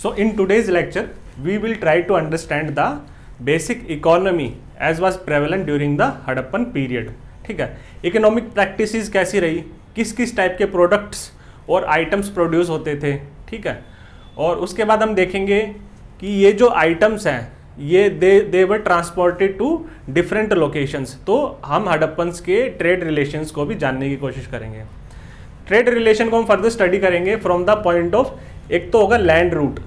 So in today's lecture, we will try to understand the basic economy as was prevalent during the Harappan period. ठीक है, economic practices कैसी रही, किस किस type के प्रोडक्ट्स और आइटम्स प्रोड्यूस होते थे. ठीक है, और उसके बाद हम देखेंगे कि ये जो आइटम्स हैं ये they were transported to different locations. तो हम हड़प्पन्स के ट्रेड रिलेशंस को भी जानने की कोशिश करेंगे. ट्रेड रिलेशन को हम फर्दर स्टडी करेंगे फ्रॉम द पॉइंट ऑफ, एक तो होगा लैंड रूट.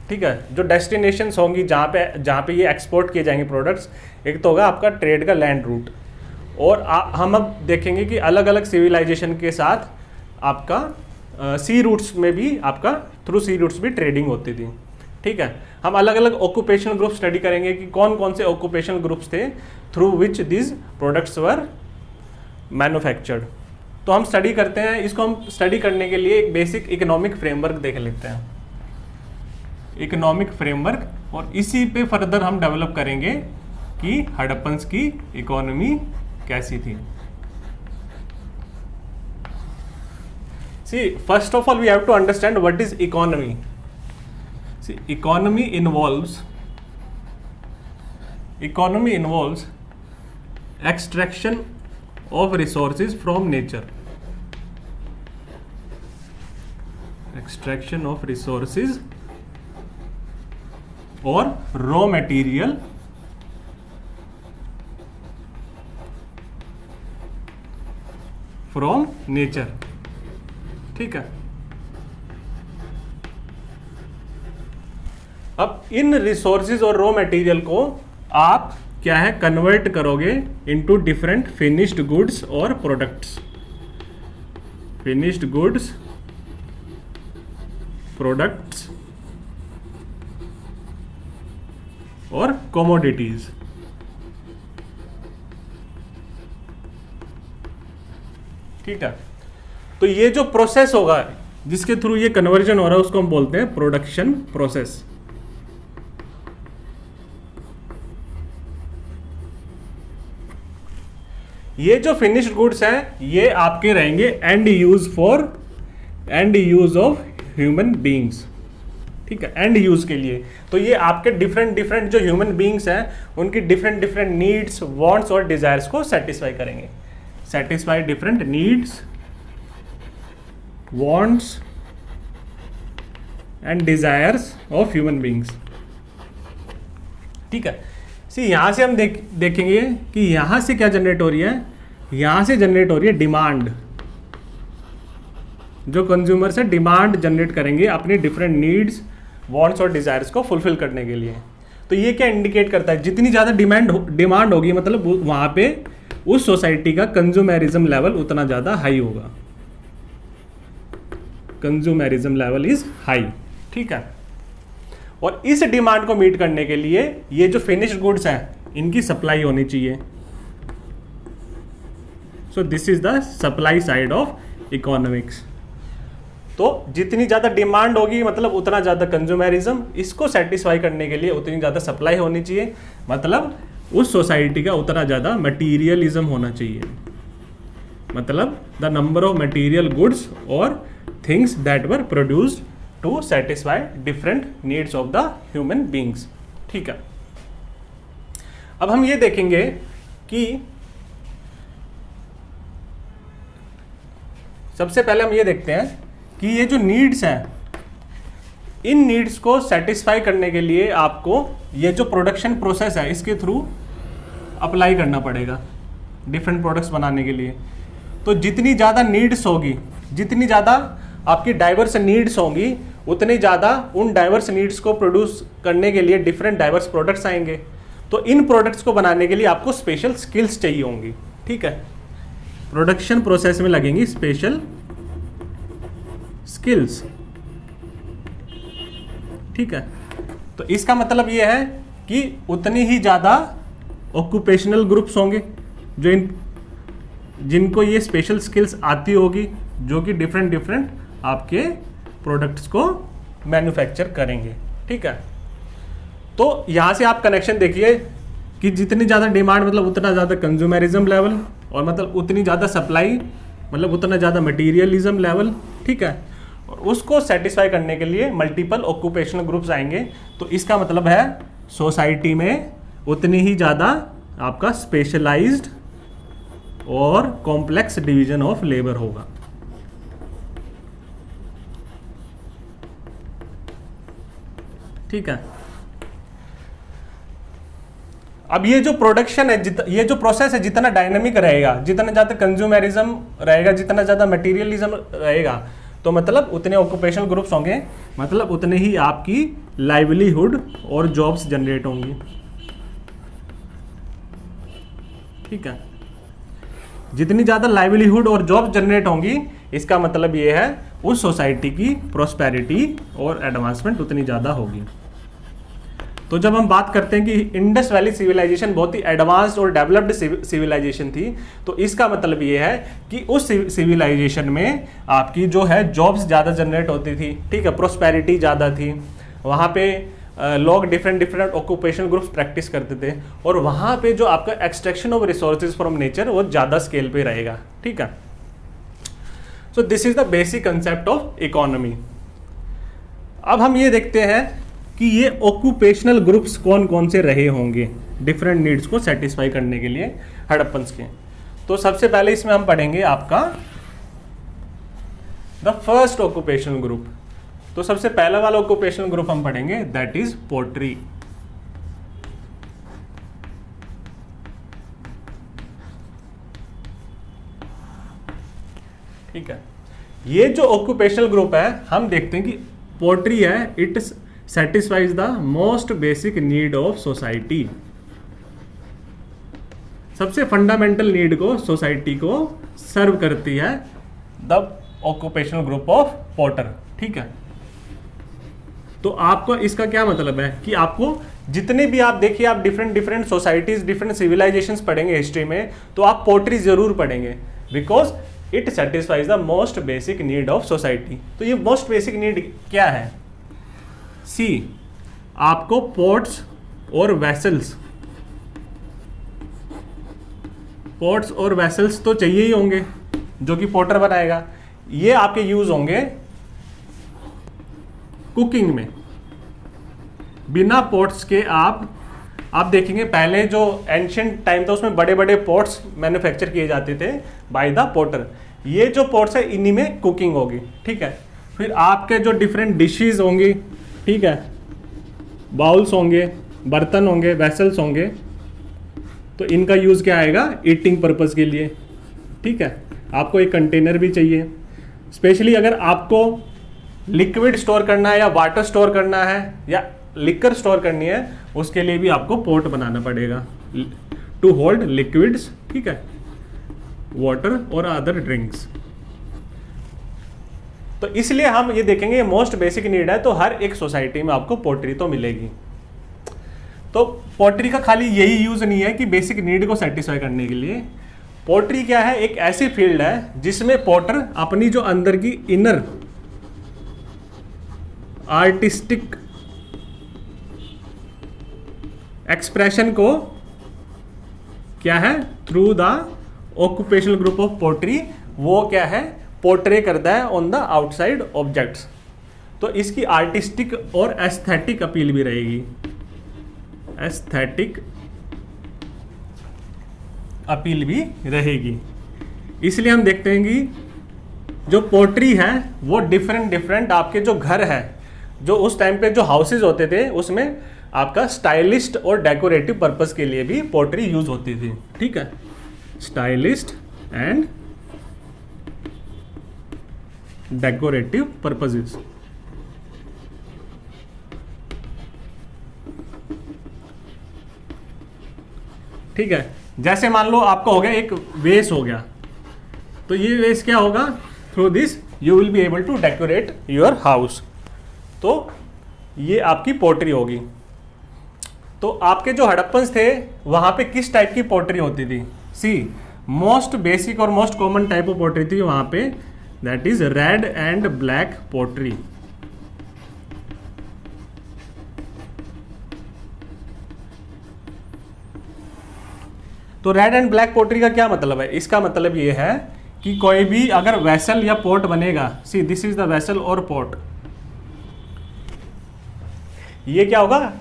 ठीक है, जो डेस्टिनेशंस होंगी जहाँ पे ये एक्सपोर्ट किए जाएंगे प्रोडक्ट्स, एक तो होगा आपका ट्रेड का लैंड रूट. और हम अब देखेंगे कि अलग अलग सिविलाइजेशन के साथ आपका सी रूट्स में भी आपका थ्रू सी रूट्स भी ट्रेडिंग होती थी. ठीक है, हम अलग अलग ऑक्यूपेशनल ग्रुप स्टडी करेंगे कि कौन कौन से ऑक्यूपेशनल ग्रुप्स थे through which this products were manufactured. तो हम स्टडी करते हैं, इसको हम स्टडी करने के लिए एक बेसिक इकोनॉमिक फ्रेमवर्क देख लेते हैं. इकोनॉमिक फ्रेमवर्क, और इसी पे फर्दर हम डेवलप करेंगे कि हड़प्पन्स की इकोनॉमी कैसी थी. See, first of all we have to understand what is economy. See, economy involves extraction of resources from nature. Extraction of resources or raw material from nature. ठीक है, अब इन resources और raw material को आप क्या है कन्वर्ट करोगे into different finished goods और प्रोडक्ट्स. फिनिश्ड गुड्स, प्रोडक्ट्स और कमोडिटीज. ठीक है, तो ये जो प्रोसेस होगा जिसके थ्रू ये कन्वर्जन हो रहा है उसको हम बोलते हैं प्रोडक्शन प्रोसेस. ये जो फिनिश्ड गुड्स हैं ये आपके रहेंगे and use of human beings. ठीक है, एंड यूज के लिए. तो ये आपके डिफरेंट जो ह्यूमन बीइंग्स हैं उनकी डिफरेंट नीड्स, वांट्स और डिजायर्स को सेटिस्फाई करेंगे. Satisfy different needs, wants and desires of human beings. ठीक है, सी यहां से हम देखेंगे कि यहां से क्या जनरेट हो रही है, यहां से जनरेट हो रही है डिमांड. जो कंज्यूमर से डिमांड जनरेट करेंगे अपनी डिफरेंट नीड्स, वांट्स और डिजायर्स को फुलफिल करने के लिए. तो ये क्या इंडिकेट करता है, जितनी ज़्यादा डिमांड होगी मतलब वहां पे उस सोसाइटी का कंज्यूमरिज्म लेवल उतना ज़्यादा हाई होगा. Consumerism level is high. ठीक है, और इस डिमांड को मीट करने के लिए ये जो फिनिश्ड गुड्स हैं इनकी सप्लाई होनी चाहिए. सो this is the supply side of economics. तो जितनी ज़्यादा डिमांड होगी मतलब उतना ज़्यादा कंज्यूमरिज्म, इसको सेटिस्फाई करने के लिए उतनी ज़्यादा सप्लाई होनी चाहिए, मतलब उस सोसाइटी का उतना ज़्यादा मटीरियलिज्म होना चाहिए. मतलब the number of material goods और things that were produced to satisfy different needs of the human beings. ठीक है, अब हम ये देखेंगे कि सबसे पहले हम ये देखते हैं कि ये जो नीड्स हैं इन नीड्स को सेटिस्फाई करने के लिए आपको ये जो प्रोडक्शन प्रोसेस है इसके थ्रू अप्लाई करना पड़ेगा डिफरेंट प्रोडक्ट्स बनाने के लिए. तो जितनी ज़्यादा नीड्स होगी, जितनी ज़्यादा आपकी डाइवर्स नीड्स होंगी, उतनी ज़्यादा उन डाइवर्स नीड्स को प्रोड्यूस करने के लिए डिफरेंट डाइवर्स प्रोडक्ट्स आएंगे. तो इन प्रोडक्ट्स को बनाने के लिए आपको स्पेशल स्किल्स चाहिए होंगी. ठीक है, प्रोडक्शन प्रोसेस में लगेंगी स्पेशल स्किल्स. ठीक है, तो इसका मतलब ये है कि उतनी ही ज़्यादा ऑक्यूपेशनल ग्रुप्स होंगे जिनको ये स्पेशल स्किल्स आती होगी, जो कि डिफरेंट आपके प्रोडक्ट्स को मैन्युफैक्चर करेंगे. ठीक है, तो यहाँ से आप कनेक्शन देखिए कि जितनी ज़्यादा डिमांड मतलब उतना ज़्यादा कंज्यूमरिज्म लेवल, और मतलब उतनी ज़्यादा सप्लाई मतलब उतना ज़्यादा मटीरियलिज्म लेवल. ठीक है, और उसको सेटिस्फाई करने के लिए मल्टीपल ऑक्यूपेशनल ग्रुप्स आएंगे। तो इसका मतलब है सोसाइटी में उतनी ही ज़्यादा आपका स्पेशलाइज्ड और कॉम्प्लेक्स डिवीजन ऑफ लेबर होगा। ठीक है। अब ये जो प्रोडक्शन है, ये जो प्रोसेस है, जितना डायनामिक रहेगा, जितना ज़्यादा कंज्यूमरिज्म रहेगा, जितना ज़्यादा मटेरियलिज्म रहेगा, तो मतलब उतने ऑक्यूपेशनल ग्रुप्स होंगे, मतलब उतने ही आपकी लाइवलीहुड और जॉब्स जनरेट होंगी। ठीक है। जितनी ज़्यादा लाइवलीहुड और जॉब्स जनरेट होंगी, इसका मतलब ये है उस सोसाइटी की प्रोस्पेरिटी और एडवांसमेंट उतनी ज़्यादा होगी। तो जब हम बात करते हैं कि इंडस वैली सिविलाइजेशन बहुत ही एडवांस्ड और डेवलप्ड सिविलाइजेशन थी, तो इसका मतलब ये है कि उस सिविलाइजेशन में आपकी जो है जॉब्स ज़्यादा जनरेट होती थी। ठीक है, प्रोस्पेरिटी ज़्यादा थी, वहाँ पे लोग डिफरेंट ऑक्यूपेशनल ग्रुप्स प्रैक्टिस करते थे, और वहाँ पे जो आपका extraction of resources from nature वो ज़्यादा स्केल पे रहेगा। ठीक है। So this is the basic concept of economy. अब हम ये देखते हैं कि ये ऑक्यूपेशनल ग्रुप्स कौन कौन से रहे होंगे डिफरेंट नीड्स को सेटिस्फाई करने के लिए हड़प्पन्स के। तो सबसे पहले इसमें हम पढ़ेंगे आपका द फर्स्ट ऑक्यूपेशनल ग्रुप। तो सबसे पहला वाला ऑक्यूपेशनल ग्रुप हम पढ़ेंगे, दैट इज पोट्री। ठीक है। ये जो ऑक्यूपेशनल ग्रुप है, हम देखते हैं कि पोट्री है, it satisfies the most basic need of society. सबसे फंडामेंटल नीड को सोसाइटी को सर्व करती है the occupational group of potter. ठीक है। तो आपको इसका क्या मतलब है कि आपको जितने भी आप देखिए, आप डिफरेंट सोसाइटीज, डिफरेंट सिविलाइजेशंस पढ़ेंगे हिस्ट्री में, तो आप पोट्री जरूर पढ़ेंगे, because it satisfies the most basic need of society. तो ये मोस्ट बेसिक नीड क्या है? सी, आपको पोर्ट्स और वेसल्स तो चाहिए ही होंगे, जो कि पोटर बनाएगा। ये आपके यूज होंगे कुकिंग में। बिना पोर्ट्स के आप देखेंगे पहले जो एंशिएंट टाइम था उसमें बड़े बड़े पोर्ट्स मैन्युफैक्चर किए जाते थे बाय द पोटर। ये जो पोर्ट्स है इन्हीं में कुकिंग होगी। ठीक है। फिर आपके जो डिफरेंट डिशेज होंगी, ठीक है, बाउल्स होंगे, बर्तन होंगे, वेसल्स होंगे, तो इनका यूज़ क्या आएगा? ईटिंग पर्पस के लिए। ठीक है। आपको एक कंटेनर भी चाहिए, स्पेशली अगर आपको लिक्विड स्टोर करना है या वाटर स्टोर करना है या लिक्कर स्टोर करनी है, उसके लिए भी आपको पोर्ट बनाना पड़ेगा टू होल्ड लिक्विड्स। ठीक है, वाटर और अदर ड्रिंक्स। तो इसलिए हम ये देखेंगे ये मोस्ट बेसिक नीड है, तो हर एक सोसाइटी में आपको पोट्री तो मिलेगी। तो पोट्री का खाली यही यूज नहीं है कि बेसिक नीड को सेटिस्फाई करने के लिए। पोट्री क्या है? एक ऐसी फील्ड है जिसमें पोटर अपनी जो अंदर की इनर आर्टिस्टिक एक्सप्रेशन को क्या है, through the occupational group of pottery, वो क्या है, पोर्ट्रे करता है ऑन द आउटसाइड ऑब्जेक्ट्स। तो इसकी आर्टिस्टिक और एस्थेटिक अपील भी रहेगी, एस्थेटिक अपील भी रहेगी। इसलिए हम देखते हैं कि जो पोट्री है वो डिफरेंट आपके जो घर है, जो उस टाइम पे जो हाउसेज होते थे, उसमें आपका स्टाइलिस्ट और डेकोरेटिव पर्पस के लिए भी पोट्री यूज होती थी। ठीक है, स्टाइलिस्ट एंड डेकोरेटिव पर्पसेस। ठीक है। जैसे मान लो आपको हो गया एक वेस हो गया, तो ये वेस क्या होगा, through this you will be able to decorate your house. तो ये आपकी पोट्री होगी। तो आपके जो हड़प्पन्स थे वहां पे किस टाइप की पोट्री होती थी? सी, मोस्ट बेसिक और most common type of pottery थी वहां पे, that is red and black pottery. तो रेड एंड ब्लैक पोट्री का क्या मतलब है? इसका मतलब ये है कि कि कोई भी अगर वेसल या पोर्ट बनेगा, see this is the vessel और पोर्ट, ये क्या होगा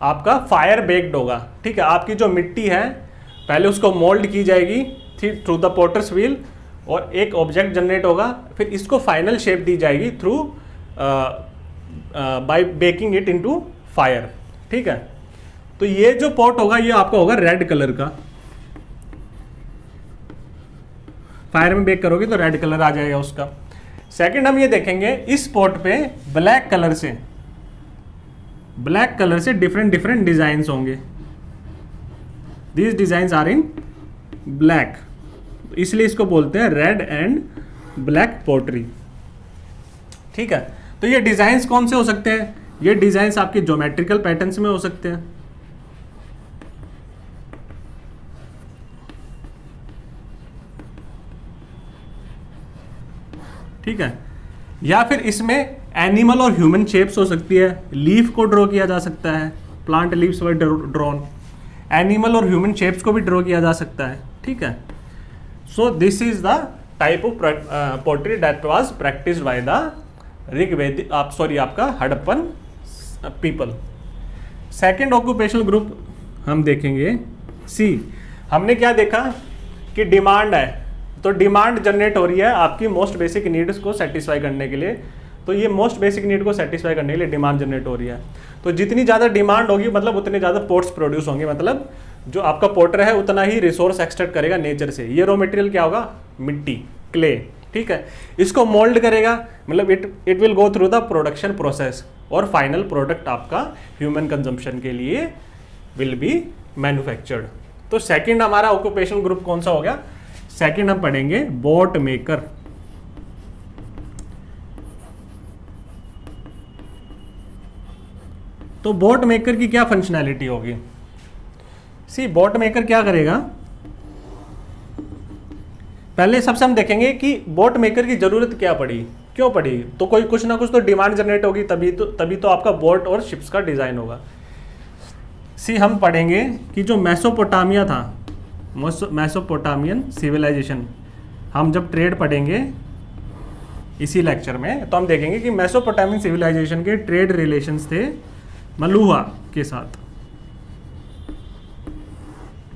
आपका फायर बेक्ड होगा। ठीक है, आपकी जो मिट्टी है पहले उसको मोल्ड की जाएगी थ्रू द पोटर्स व्हील और एक ऑब्जेक्ट जनरेट होगा, फिर इसको फाइनल शेप दी जाएगी through by baking it into fire. ठीक है, तो ये जो पॉट होगा ये आपका होगा रेड कलर का, फायर में बेक करोगे तो रेड कलर आ जाएगा उसका। सेकंड हम ये देखेंगे इस पॉट पे ब्लैक कलर से डिफरेंट डिफरेंट डिजाइंस होंगे, these designs are in black, इसलिए इसको बोलते हैं रेड एंड ब्लैक पोट्री। ठीक है, तो ये डिजाइंस कौन से हो सकते हैं? ये डिजाइंस आपके ज्योमेट्रिकल पैटर्न्स में हो सकते हैं, ठीक है, या फिर इसमें एनिमल और ह्यूमन शेप्स हो सकती है, लीफ को ड्रॉ किया जा सकता है, plant leaves were drawn, animal और ह्यूमन शेप्स को भी ड्रॉ किया जा सकता है। ठीक है, so this is the type of pottery that was practised by the Rigvedic आपका Harappan people. Second occupational group हम देखेंगे सी। हमने क्या देखा कि डिमांड है, तो डिमांड जनरेट हो रही है आपकी मोस्ट बेसिक नीड्स को सेटिस्फाई करने के लिए, तो ये मोस्ट बेसिक नीड को सेटिस्फाई करने के लिए डिमांड जनरेट हो रही है। तो जितनी ज़्यादा डिमांड होगी मतलब उतने ज़्यादा पोर्ट्स प्रोड्यूस होंगे, मतलब जो आपका पोर्टर है उतना ही रिसोर्स एक्सट्रैक्ट करेगा नेचर से। ये रॉ मटेरियल क्या होगा? मिट्टी, क्ले। ठीक है, इसको मोल्ड करेगा, मतलब it will go through the production process और फाइनल प्रोडक्ट आपका ह्यूमन कंजम्पशन के लिए विल बी मैन्युफैक्चर्ड। तो सेकंड हमारा ऑक्यूपेशनल ग्रुप कौन सा हो गया? सेकंड हम पढ़ेंगे बोट मेकर। तो बोट मेकर की क्या फंक्शनैलिटी होगी? सी बोट मेकर क्या करेगा, पहले सबसे हम देखेंगे कि बोट मेकर की जरूरत क्या पड़ी, क्यों पड़ी। तो कोई कुछ ना कुछ तो डिमांड जनरेट होगी, तभी तो आपका बोट और शिप्स का डिजाइन होगा। सी हम पढ़ेंगे कि जो मेसोपोटामिया था, मेसोपोटामियन सिविलाइजेशन, हम जब ट्रेड पढ़ेंगे इसी लेक्चर में तो हम देखेंगे कि मेसोपोटामियन सिविलाइजेशन के ट्रेड रिलेशंस थे मलुहा के साथ।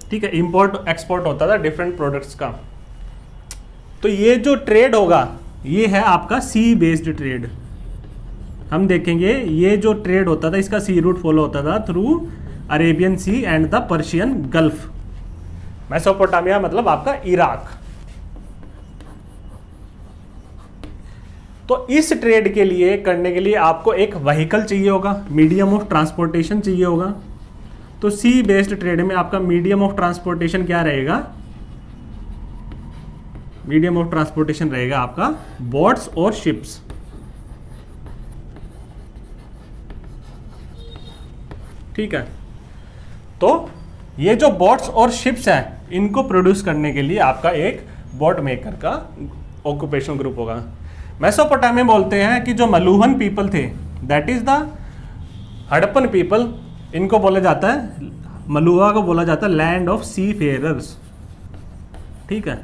ठीक है, इंपोर्ट एक्सपोर्ट होता था डिफरेंट प्रोडक्ट्स का। तो ये जो ट्रेड होगा ये है आपका सी बेस्ड ट्रेड। हम देखेंगे ये जो ट्रेड होता था इसका सी रूट फॉलो होता था through Arabian sea and the Persian gulf. Mesopotamia मतलब आपका इराक। तो इस ट्रेड के लिए करने के लिए आपको एक व्हीकल चाहिए होगा, मीडियम ऑफ ट्रांसपोर्टेशन चाहिए होगा। तो सी बेस्ड ट्रेड में आपका मीडियम ऑफ ट्रांसपोर्टेशन क्या रहेगा? मीडियम ऑफ ट्रांसपोर्टेशन रहेगा आपका बोट्स और शिप्स। ठीक है, तो ये जो बोट्स और शिप्स हैं इनको प्रोड्यूस करने के लिए आपका एक बोट मेकर का ऑक्यूपेशनल ग्रुप होगा। मेसोपोटामिया बोलते हैं कि जो मलुहन पीपल थे, that is the Harappan people, इनको बोला जाता है, मलुहा को बोला जाता है लैंड ऑफ सी फेयरर्स। ठीक है,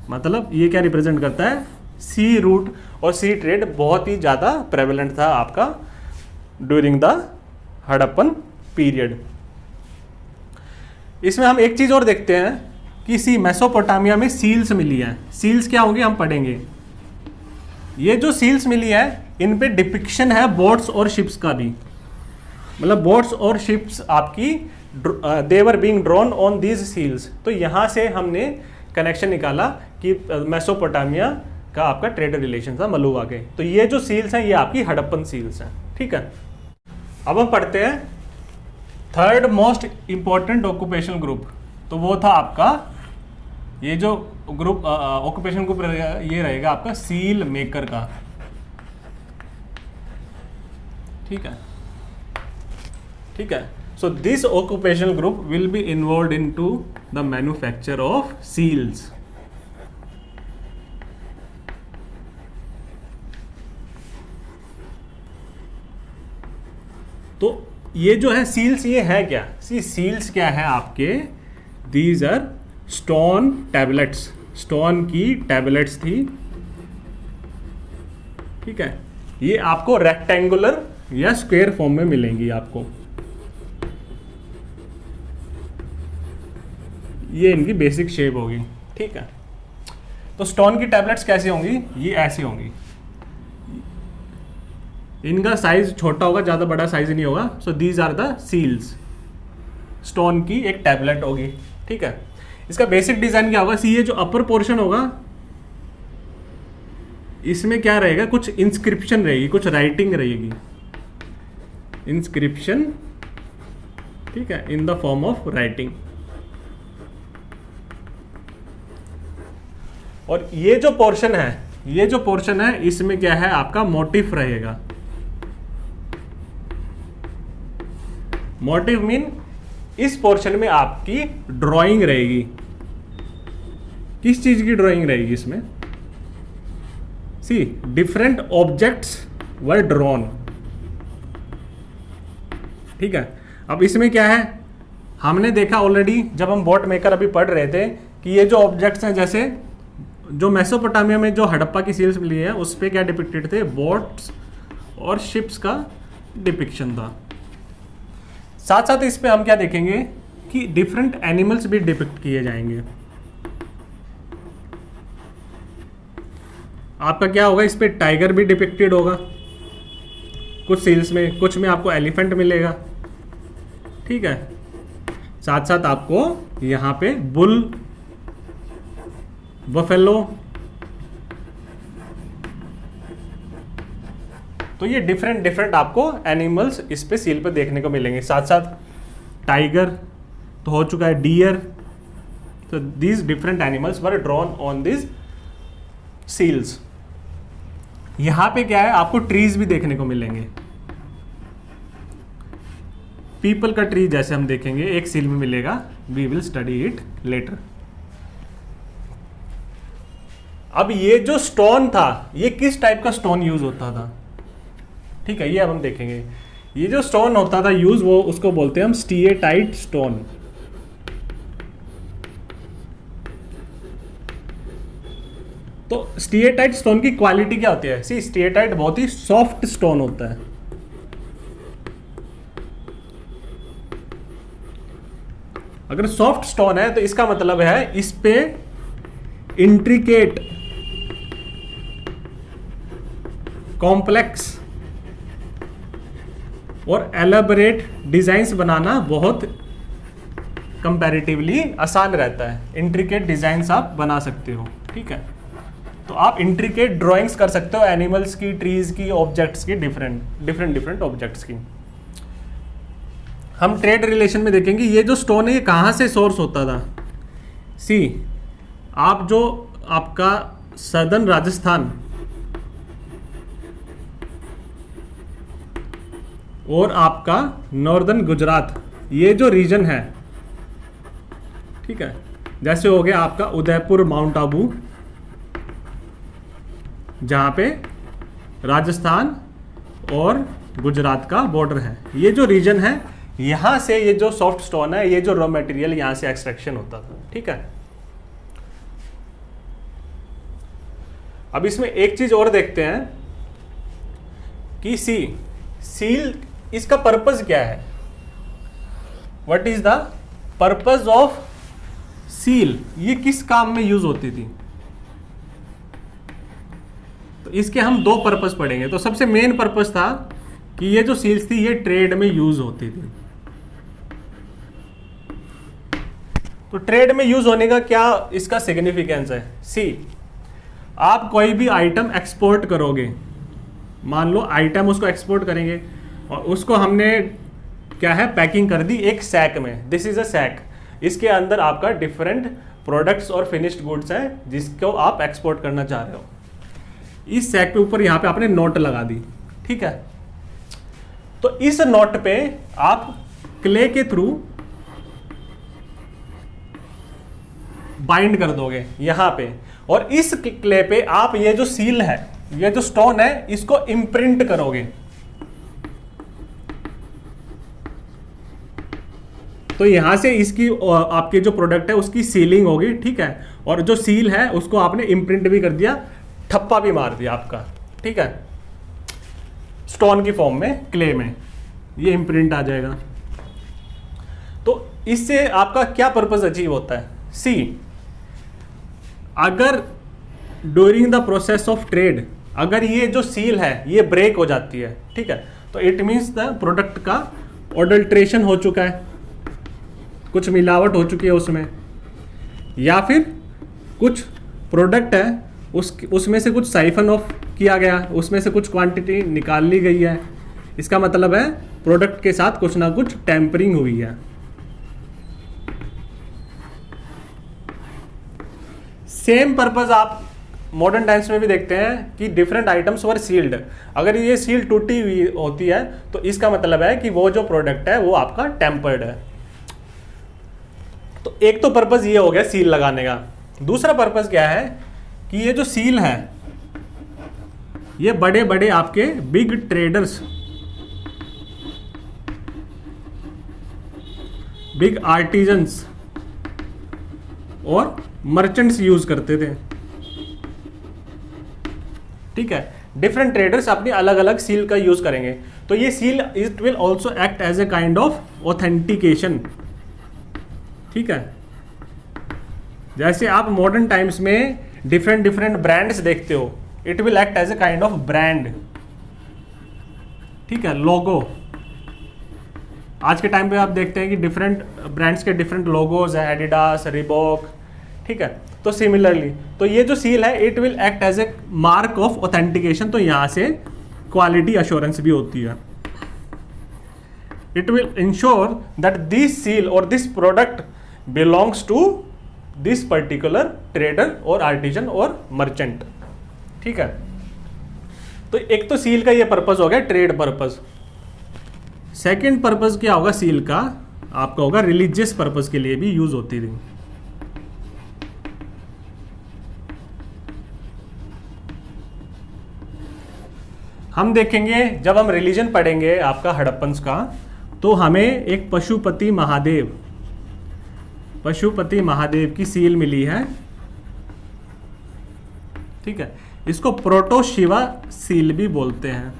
मतलब ये क्या रिप्रेजेंट करता है? सी रूट और सी ट्रेड बहुत ही ज़्यादा प्रेवलेंट था आपका ड्यूरिंग द हड़प्पन पीरियड। इसमें हम एक चीज़ और देखते हैं कि सी मेसोपोटामिया में सील्स मिली हैं। सील्स क्या होंगी हम पढ़ेंगे। ये जो सील्स मिली है इन पे डिपिक्शन है बोट्स और शिप्स का भी, मतलब बोट्स और शिप्स आपकी they were being drawn on these seals. तो यहाँ से हमने कनेक्शन निकाला कि मेसोपोटामिया का आपका ट्रेड रिलेशन था मलुहा के। तो ये जो सील्स हैं ये आपकी हड़प्पन सील्स हैं। ठीक है, अब हम पढ़ते हैं third most important occupational group. तो वो था आपका ये जो ग्रुप ऑक्यूपेशन ग्रुप ये रहेगा आपका सील मेकर का। ठीक है, ठीक है, so this occupational group will be involve into the manufacture of seals. तो ये जो है सील्स, ये है क्या? सी सील्स क्या है आपके? These are stone tablets. Stone की टैबलेट्स थी, ठीक है। ये आपको रेक्टेंगुलर या स्क्वायर फॉर्म में मिलेंगी आपको, ये इनकी बेसिक शेप होगी, ठीक है। तो स्टोन की टैबलेट्स कैसी होंगी, ये ऐसी होंगी, इनका साइज छोटा होगा, ज़्यादा बड़ा साइज नहीं होगा। So these are the seals, stone की एक टैबलेट होगी, ठीक है। इसका बेसिक डिजाइन क्या होगा, सी ये जो अपर पोर्शन होगा इसमें क्या रहेगा, कुछ इंस्क्रिप्शन रहेगी, कुछ राइटिंग रहेगी, इंस्क्रिप्शन, ठीक है, in the form of writing. और ये जो पोर्शन है, ये जो पोर्शन है इसमें क्या है, आपका मोटिफ रहेगा। मोटिव मीन इस पोर्शन में आपकी ड्राइंग रहेगी। किस चीज की ड्राइंग रहेगी इसमें, सी डिफरेंट ऑब्जेक्ट्स वर ड्रॉन, ठीक है। अब इसमें क्या है, हमने देखा ऑलरेडी जब हम बोट मेकर अभी पढ़ रहे थे कि ये जो ऑब्जेक्ट्स हैं, जैसे जो मेसोपोटामिया में जो हड़प्पा की सील्स मिली है उस पे क्या डिपिक्टेड थे, बोट्स और शिप्स का डिपिक्शन था। साथ साथ इस पे हम क्या देखेंगे कि डिफरेंट एनिमल्स भी डिपिक्ट किए जाएंगे। आपका क्या होगा, इस पे टाइगर भी डिपिक्टेड होगा कुछ सील्स में, कुछ में आपको एलिफेंट मिलेगा, ठीक है। साथ साथ आपको यहां पे बुल, बफेलो, तो ये डिफरेंट डिफरेंट आपको एनिमल्स इस पे सील पे देखने को मिलेंगे। साथ साथ टाइगर तो हो चुका है, डियर, तो these different animals were drawn on this seals. यहां पे क्या है, आपको ट्रीज भी देखने को मिलेंगे। पीपल का ट्री जैसे हम देखेंगे एक सील में मिलेगा, we will study it later. अब ये जो स्टोन था, ये किस टाइप का स्टोन यूज होता था, ठीक है, ये अब हम देखेंगे। ये जो स्टोन होता था यूज, वो उसको बोलते हैं हम स्टीएटाइट स्टोन। तो स्टीएटाइट स्टोन की क्वालिटी क्या होती है, सी स्टीएटाइट बहुत ही सॉफ्ट स्टोन होता है। अगर सॉफ्ट स्टोन है तो इसका मतलब है इस पे इंट्रिकेट, कॉम्प्लेक्स और एलाबोरेट डिजाइन्स बनाना बहुत कंपैरेटिवली आसान रहता है। इंट्रिकेट डिजाइन्स आप बना सकते हो, ठीक है। तो आप इंट्रिकेट ड्राइंग्स कर सकते हो एनिमल्स की, ट्रीज की, ऑब्जेक्ट्स की, डिफरेंट ऑब्जेक्ट्स की। हम ट्रेड रिलेशन में देखेंगे ये जो स्टोन है ये कहाँ से सोर्स होता था। सी आप जो आपका सदर्न राजस्थान और आपका नॉर्दर्न गुजरात, ये जो रीजन है, ठीक है, जैसे हो गया आपका उदयपुर, माउंट आबू, जहां पे राजस्थान और गुजरात का बॉर्डर है, ये जो रीजन है यहां से ये जो सॉफ्ट स्टोन है, ये जो रॉ मटेरियल यहां से एक्सट्रैक्शन होता था, ठीक है। अब इसमें एक चीज और देखते हैं कि सील इसका पर्पस क्या है, what is the purpose of seal, ये किस काम में यूज होती थी। तो इसके हम दो पर्पस पढ़ेंगे। तो सबसे मेन पर्पस था कि ये जो सील्स थी ये ट्रेड में यूज होती थी। तो ट्रेड में यूज होने का क्या इसका सिग्निफिकेंस है, सी आप कोई भी आइटम एक्सपोर्ट करोगे, मान लो आइटम उसको एक्सपोर्ट करेंगे और उसको हमने क्या है पैकिंग कर दी एक सैक में, दिस इज अ सैक, इसके अंदर आपका डिफरेंट प्रोडक्ट्स और फिनिश्ड गुड्स हैं जिसको आप एक्सपोर्ट करना चाह रहे हो। इस सैक पे ऊपर यहाँ पे आपने नोट लगा दी, ठीक है। तो इस नोट पे आप क्ले के थ्रू बाइंड कर दोगे यहां पे, और इस क्ले पे आप ये जो सील है, ये जो स्टोन है, इसको इम्प्रिंट करोगे। तो यहाँ से इसकी आपके जो प्रोडक्ट है उसकी सीलिंग होगी, ठीक है, और जो सील है उसको आपने इम्प्रिंट भी कर दिया, ठप्पा भी मार दिया आपका, ठीक है, स्टोन की फॉर्म में, क्ले में, ये इम्प्रिंट आ जाएगा। तो इससे आपका क्या पर्पस अचीव होता है? सी, अगर during the process of trade अगर ये जो सील है ये ब्रेक हो जाती है, ठीक है, तो इट मीन्स द प्रोडक्ट का ऑडल्ट्रेशन हो चुका है, कुछ मिलावट हो चुकी है उसमें, या फिर कुछ प्रोडक्ट है उसमें से कुछ साइफन ऑफ किया गया, उसमें से कुछ क्वांटिटी निकाल ली गई है। इसका मतलब है प्रोडक्ट के साथ कुछ ना कुछ टेम्परिंग हुई है। सेम पर्पस आप मॉडर्न टाइम्स में भी देखते हैं कि डिफरेंट आइटम्स वर सील्ड। अगर ये सील टूटी हुई होती है तो इसका मतलब है कि वो जो प्रोडक्ट है वो आपका टेम्पर्ड है। तो एक तो पर्पस ये हो गया सील लगाने का। दूसरा पर्पस क्या है कि ये जो सील है ये बड़े बड़े आपके बिग ट्रेडर्स, बिग आर्टिजन्स और मर्चेंट्स यूज करते थे, ठीक है। डिफरेंट ट्रेडर्स अपनी अलग अलग सील का यूज करेंगे। तो ये seal it will also act as a kind of authentication, ठीक है। जैसे आप मॉडर्न टाइम्स में डिफरेंट डिफरेंट ब्रांड्स देखते हो, it will act as a kind of brand, ठीक है, लोगो। आज के टाइम पे आप देखते हैं कि डिफरेंट ब्रांड्स के डिफरेंट लोगोज है, एडिडास, रिबॉक, ठीक है। तो सिमिलरली तो ये जो सील है it will act as a mark of authentication. तो यहां से क्वालिटी अश्योरेंस भी होती है। It will ensure that this seal और this product belongs to this particular trader और आर्टिजन और मर्चेंट, ठीक है। तो एक तो सील का ये पर्पस हो गया ट्रेड पर्पस। सेकेंड पर्पस क्या होगा सील का? आपका होगा रिलीजियस पर्पस के लिए भी यूज होती थी। हम देखेंगे जब हम रिलीजन पढ़ेंगे आपका हड़प्पन्स का, तो हमें एक पशुपति महादेव की सील मिली है, ठीक है। इसको प्रोटो शिवा सील भी बोलते हैं।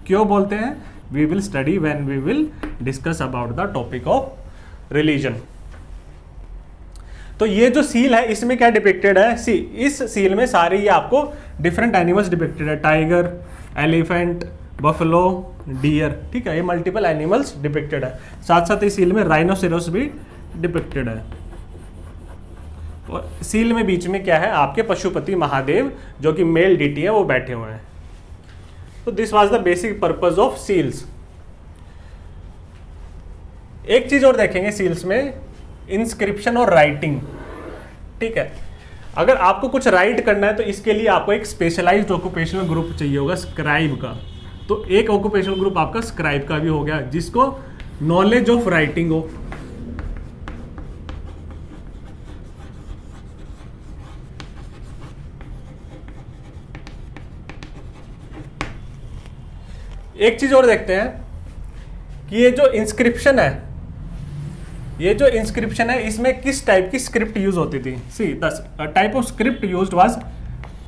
क्यों बोलते हैं? We will study when we will discuss about the topic of religion. तो ये जो सील है इसमें क्या डिपिक्टेड है? सी, इस सील में सारे ये आपको डिफरेंट एनिमल्स डिपिक्टेड है, टाइगर, एलिफेंट, बफलो, डियर, ठीक है। ये मल्टीपल एनिमल्स डिपिक्टेड है। साथ साथ इस सील में राइनोसेरोस भी डिपिक्टेड है। और सील में बीच में क्या है? आपके पशुपति महादेव जो कि मेल डीटी है वो बैठे हुए हैं। तो this was the basic purpose of seals. एक चीज और देखेंगे सील्स में, इंस्क्रिप्शन और राइटिंग, ठीक है। अगर आपको कुछ राइट करना है तो इसके लिए आपको एक स्पेशलाइज्ड ऑक्यूपेशनल ग्रुप चाहिए होगा, स्क्राइब का। तो एक ऑक्यूपेशनल ग्रुप आपका स्क्राइब का भी हो गया, जिसको नॉलेज ऑफ राइटिंग हो। एक चीज और देखते हैं कि ये जो इंस्क्रिप्शन है, इसमें किस टाइप की स्क्रिप्ट यूज होती थी। See, the type of script used was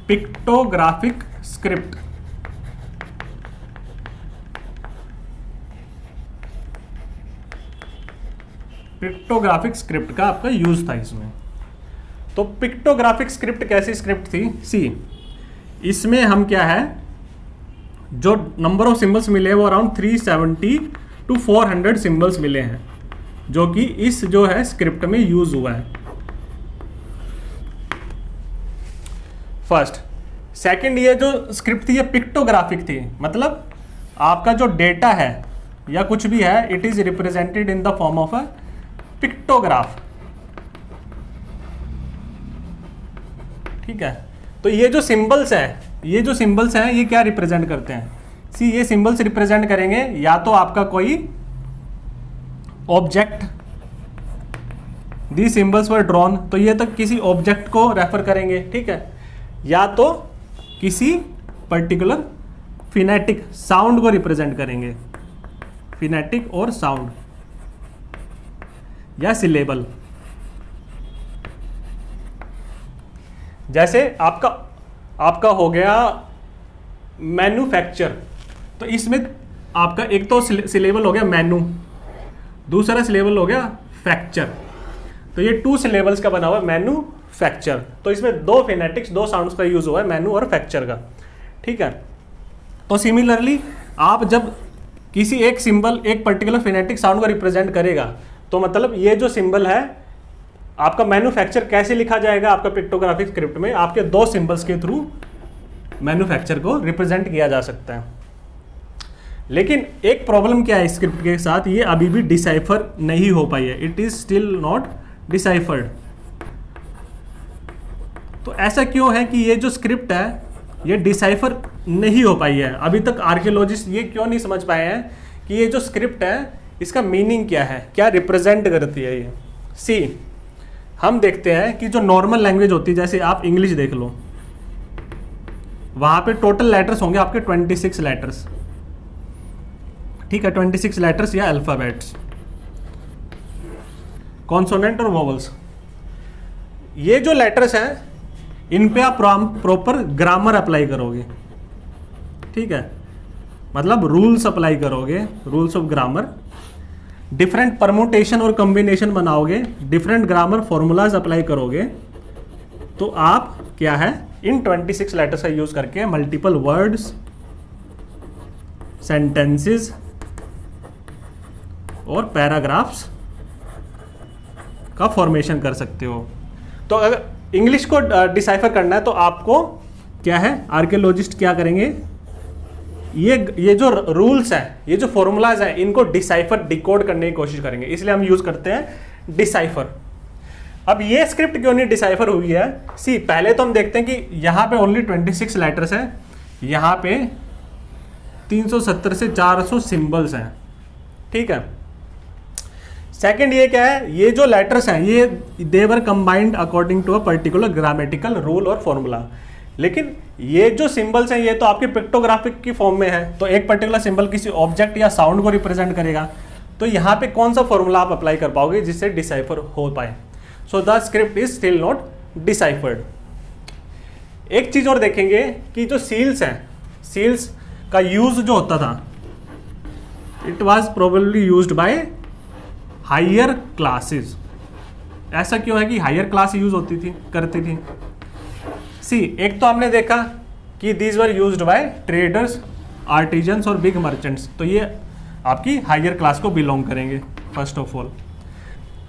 pictographic script. Pictographic script का आपका यूज था इसमें। तो पिक्टोग्राफिक स्क्रिप्ट कैसी स्क्रिप्ट थी? सी, इसमें हम क्या है, जो नंबर ऑफ सिंबल्स मिले हैं वो अराउंड 370 to 400 सिंबल्स मिले हैं, जो कि इस जो है स्क्रिप्ट में यूज हुआ है। फर्स्ट। सेकंड, ये जो स्क्रिप्ट थी ये पिक्टोग्राफिक थी, मतलब आपका जो डेटा है या कुछ भी है, it is represented in the form of a pictograph, ठीक है। तो ये जो सिंबल्स हैं ये क्या रिप्रेजेंट करते हैं? सी, ये सिंबल्स रिप्रेजेंट करेंगे या तो आपका कोई ऑब्जेक्ट, दी सिंबल्स वर ड्रॉन, तो ये तक किसी ऑब्जेक्ट को रेफर करेंगे, ठीक है, या तो किसी पर्टिकुलर फिनेटिक साउंड को रिप्रेजेंट करेंगे, फिनेटिक और साउंड। या सिलेबल। जैसे आपका हो गया मैन्युफैक्चर, तो इसमें आपका एक तो सिलेबल हो गया मैन्यू, दूसरा सिलेबल हो गया फैक्चर। तो ये 2 सिलेबल्स का बना हुआ है मैन्युफैक्चर। तो इसमें 2 फिनेटिक्स 2 साउंड्स का यूज हुआ है मैन्यू और फैक्चर का। ठीक है, तो सिमिलरली आप जब किसी एक सिंबल एक पर्टिकुलर फिनेटिक साउंड को रिप्रेजेंट करेगा, तो मतलब ये जो सिंबल है आपका मैन्युफैक्चर कैसे लिखा जाएगा आपका पिक्टोग्राफिक स्क्रिप्ट में, आपके 2 सिंबल्स के थ्रू मैन्युफैक्चर को रिप्रेजेंट किया जा सकता है। लेकिन एक प्रॉब्लम क्या है स्क्रिप्ट के साथ, ये अभी भी डिसाइफर नहीं हो पाई है, it is still not deciphered. तो ऐसा क्यों है कि ये जो स्क्रिप्ट है ये डिसाइफर नहीं हो पाई है? अभी तक आर्कियोलॉजिस्ट ये क्यों नहीं समझ पाए हैं कि ये जो स्क्रिप्ट है इसका मीनिंग क्या है, क्या रिप्रेजेंट करती है ये। सी, हम देखते हैं कि जो नॉर्मल लैंग्वेज होती है, जैसे आप इंग्लिश देख लो, वहां पे टोटल लेटर्स होंगे आपके 26 लेटर्स। ठीक है, 26 लेटर्स या अल्फाबेट्स, कॉन्सोनेंट और वोवल्स। ये जो लेटर्स हैं इन पे आप प्रॉपर ग्रामर अप्लाई करोगे। ठीक है, मतलब रूल्स अप्लाई करोगे, rules of grammar, different permutation और कॉम्बिनेशन बनाओगे, डिफरेंट ग्रामर फॉर्मूलाज अप्लाई करोगे, तो आप क्या है इन 26 लेटर्स का यूज करके मल्टीपल वर्ड्स, सेंटेंसेस और पैराग्राफ्स का फॉर्मेशन कर सकते हो। तो अगर इंग्लिश को डिसाइफर करना है तो आपको क्या है, आर्कियोलॉजिस्ट क्या करेंगे, ये जो रूल्स हैं, ये जो फॉर्मूलाज हैं, इनको डिसाइफर डिकोड करने की कोशिश करेंगे, इसलिए हम यूज करते हैं डिसाइफर। अब ये स्क्रिप्ट क्यों नहीं डिसाइफर हुई है? सी, पहले तो हम देखते हैं कि यहां पे ओनली 26 लेटर्स हैं, यहां पे 370 से 400 सिंबल्स हैं। ठीक है, सेकंड ये क्या है, ये जो लेटर्स हैं ये they were combined according to a particular grammatical rule और फॉर्मूला। लेकिन ये जो सिंबल्स हैं ये तो आपके पिक्टोग्राफिक की फॉर्म में है, तो एक पर्टिकुलर सिंबल किसी ऑब्जेक्ट या साउंड को रिप्रेजेंट करेगा, तो यहाँ पे कौन सा फॉर्मूला आप अप्लाई कर पाओगे जिससे डिसाइफर हो पाए? So the script is still not deciphered. एक चीज और देखेंगे कि जो सील्स हैं, सील्स का यूज जो होता था, it was probably used by higher classes. ऐसा क्यों है कि हायर क्लास यूज होती थी, करती थी? सी, एक तो हमने देखा कि these were used by traders, artisans और बिग मर्चेंट्स, तो ये आपकी हायर क्लास को बिलोंग करेंगे फर्स्ट ऑफ ऑल।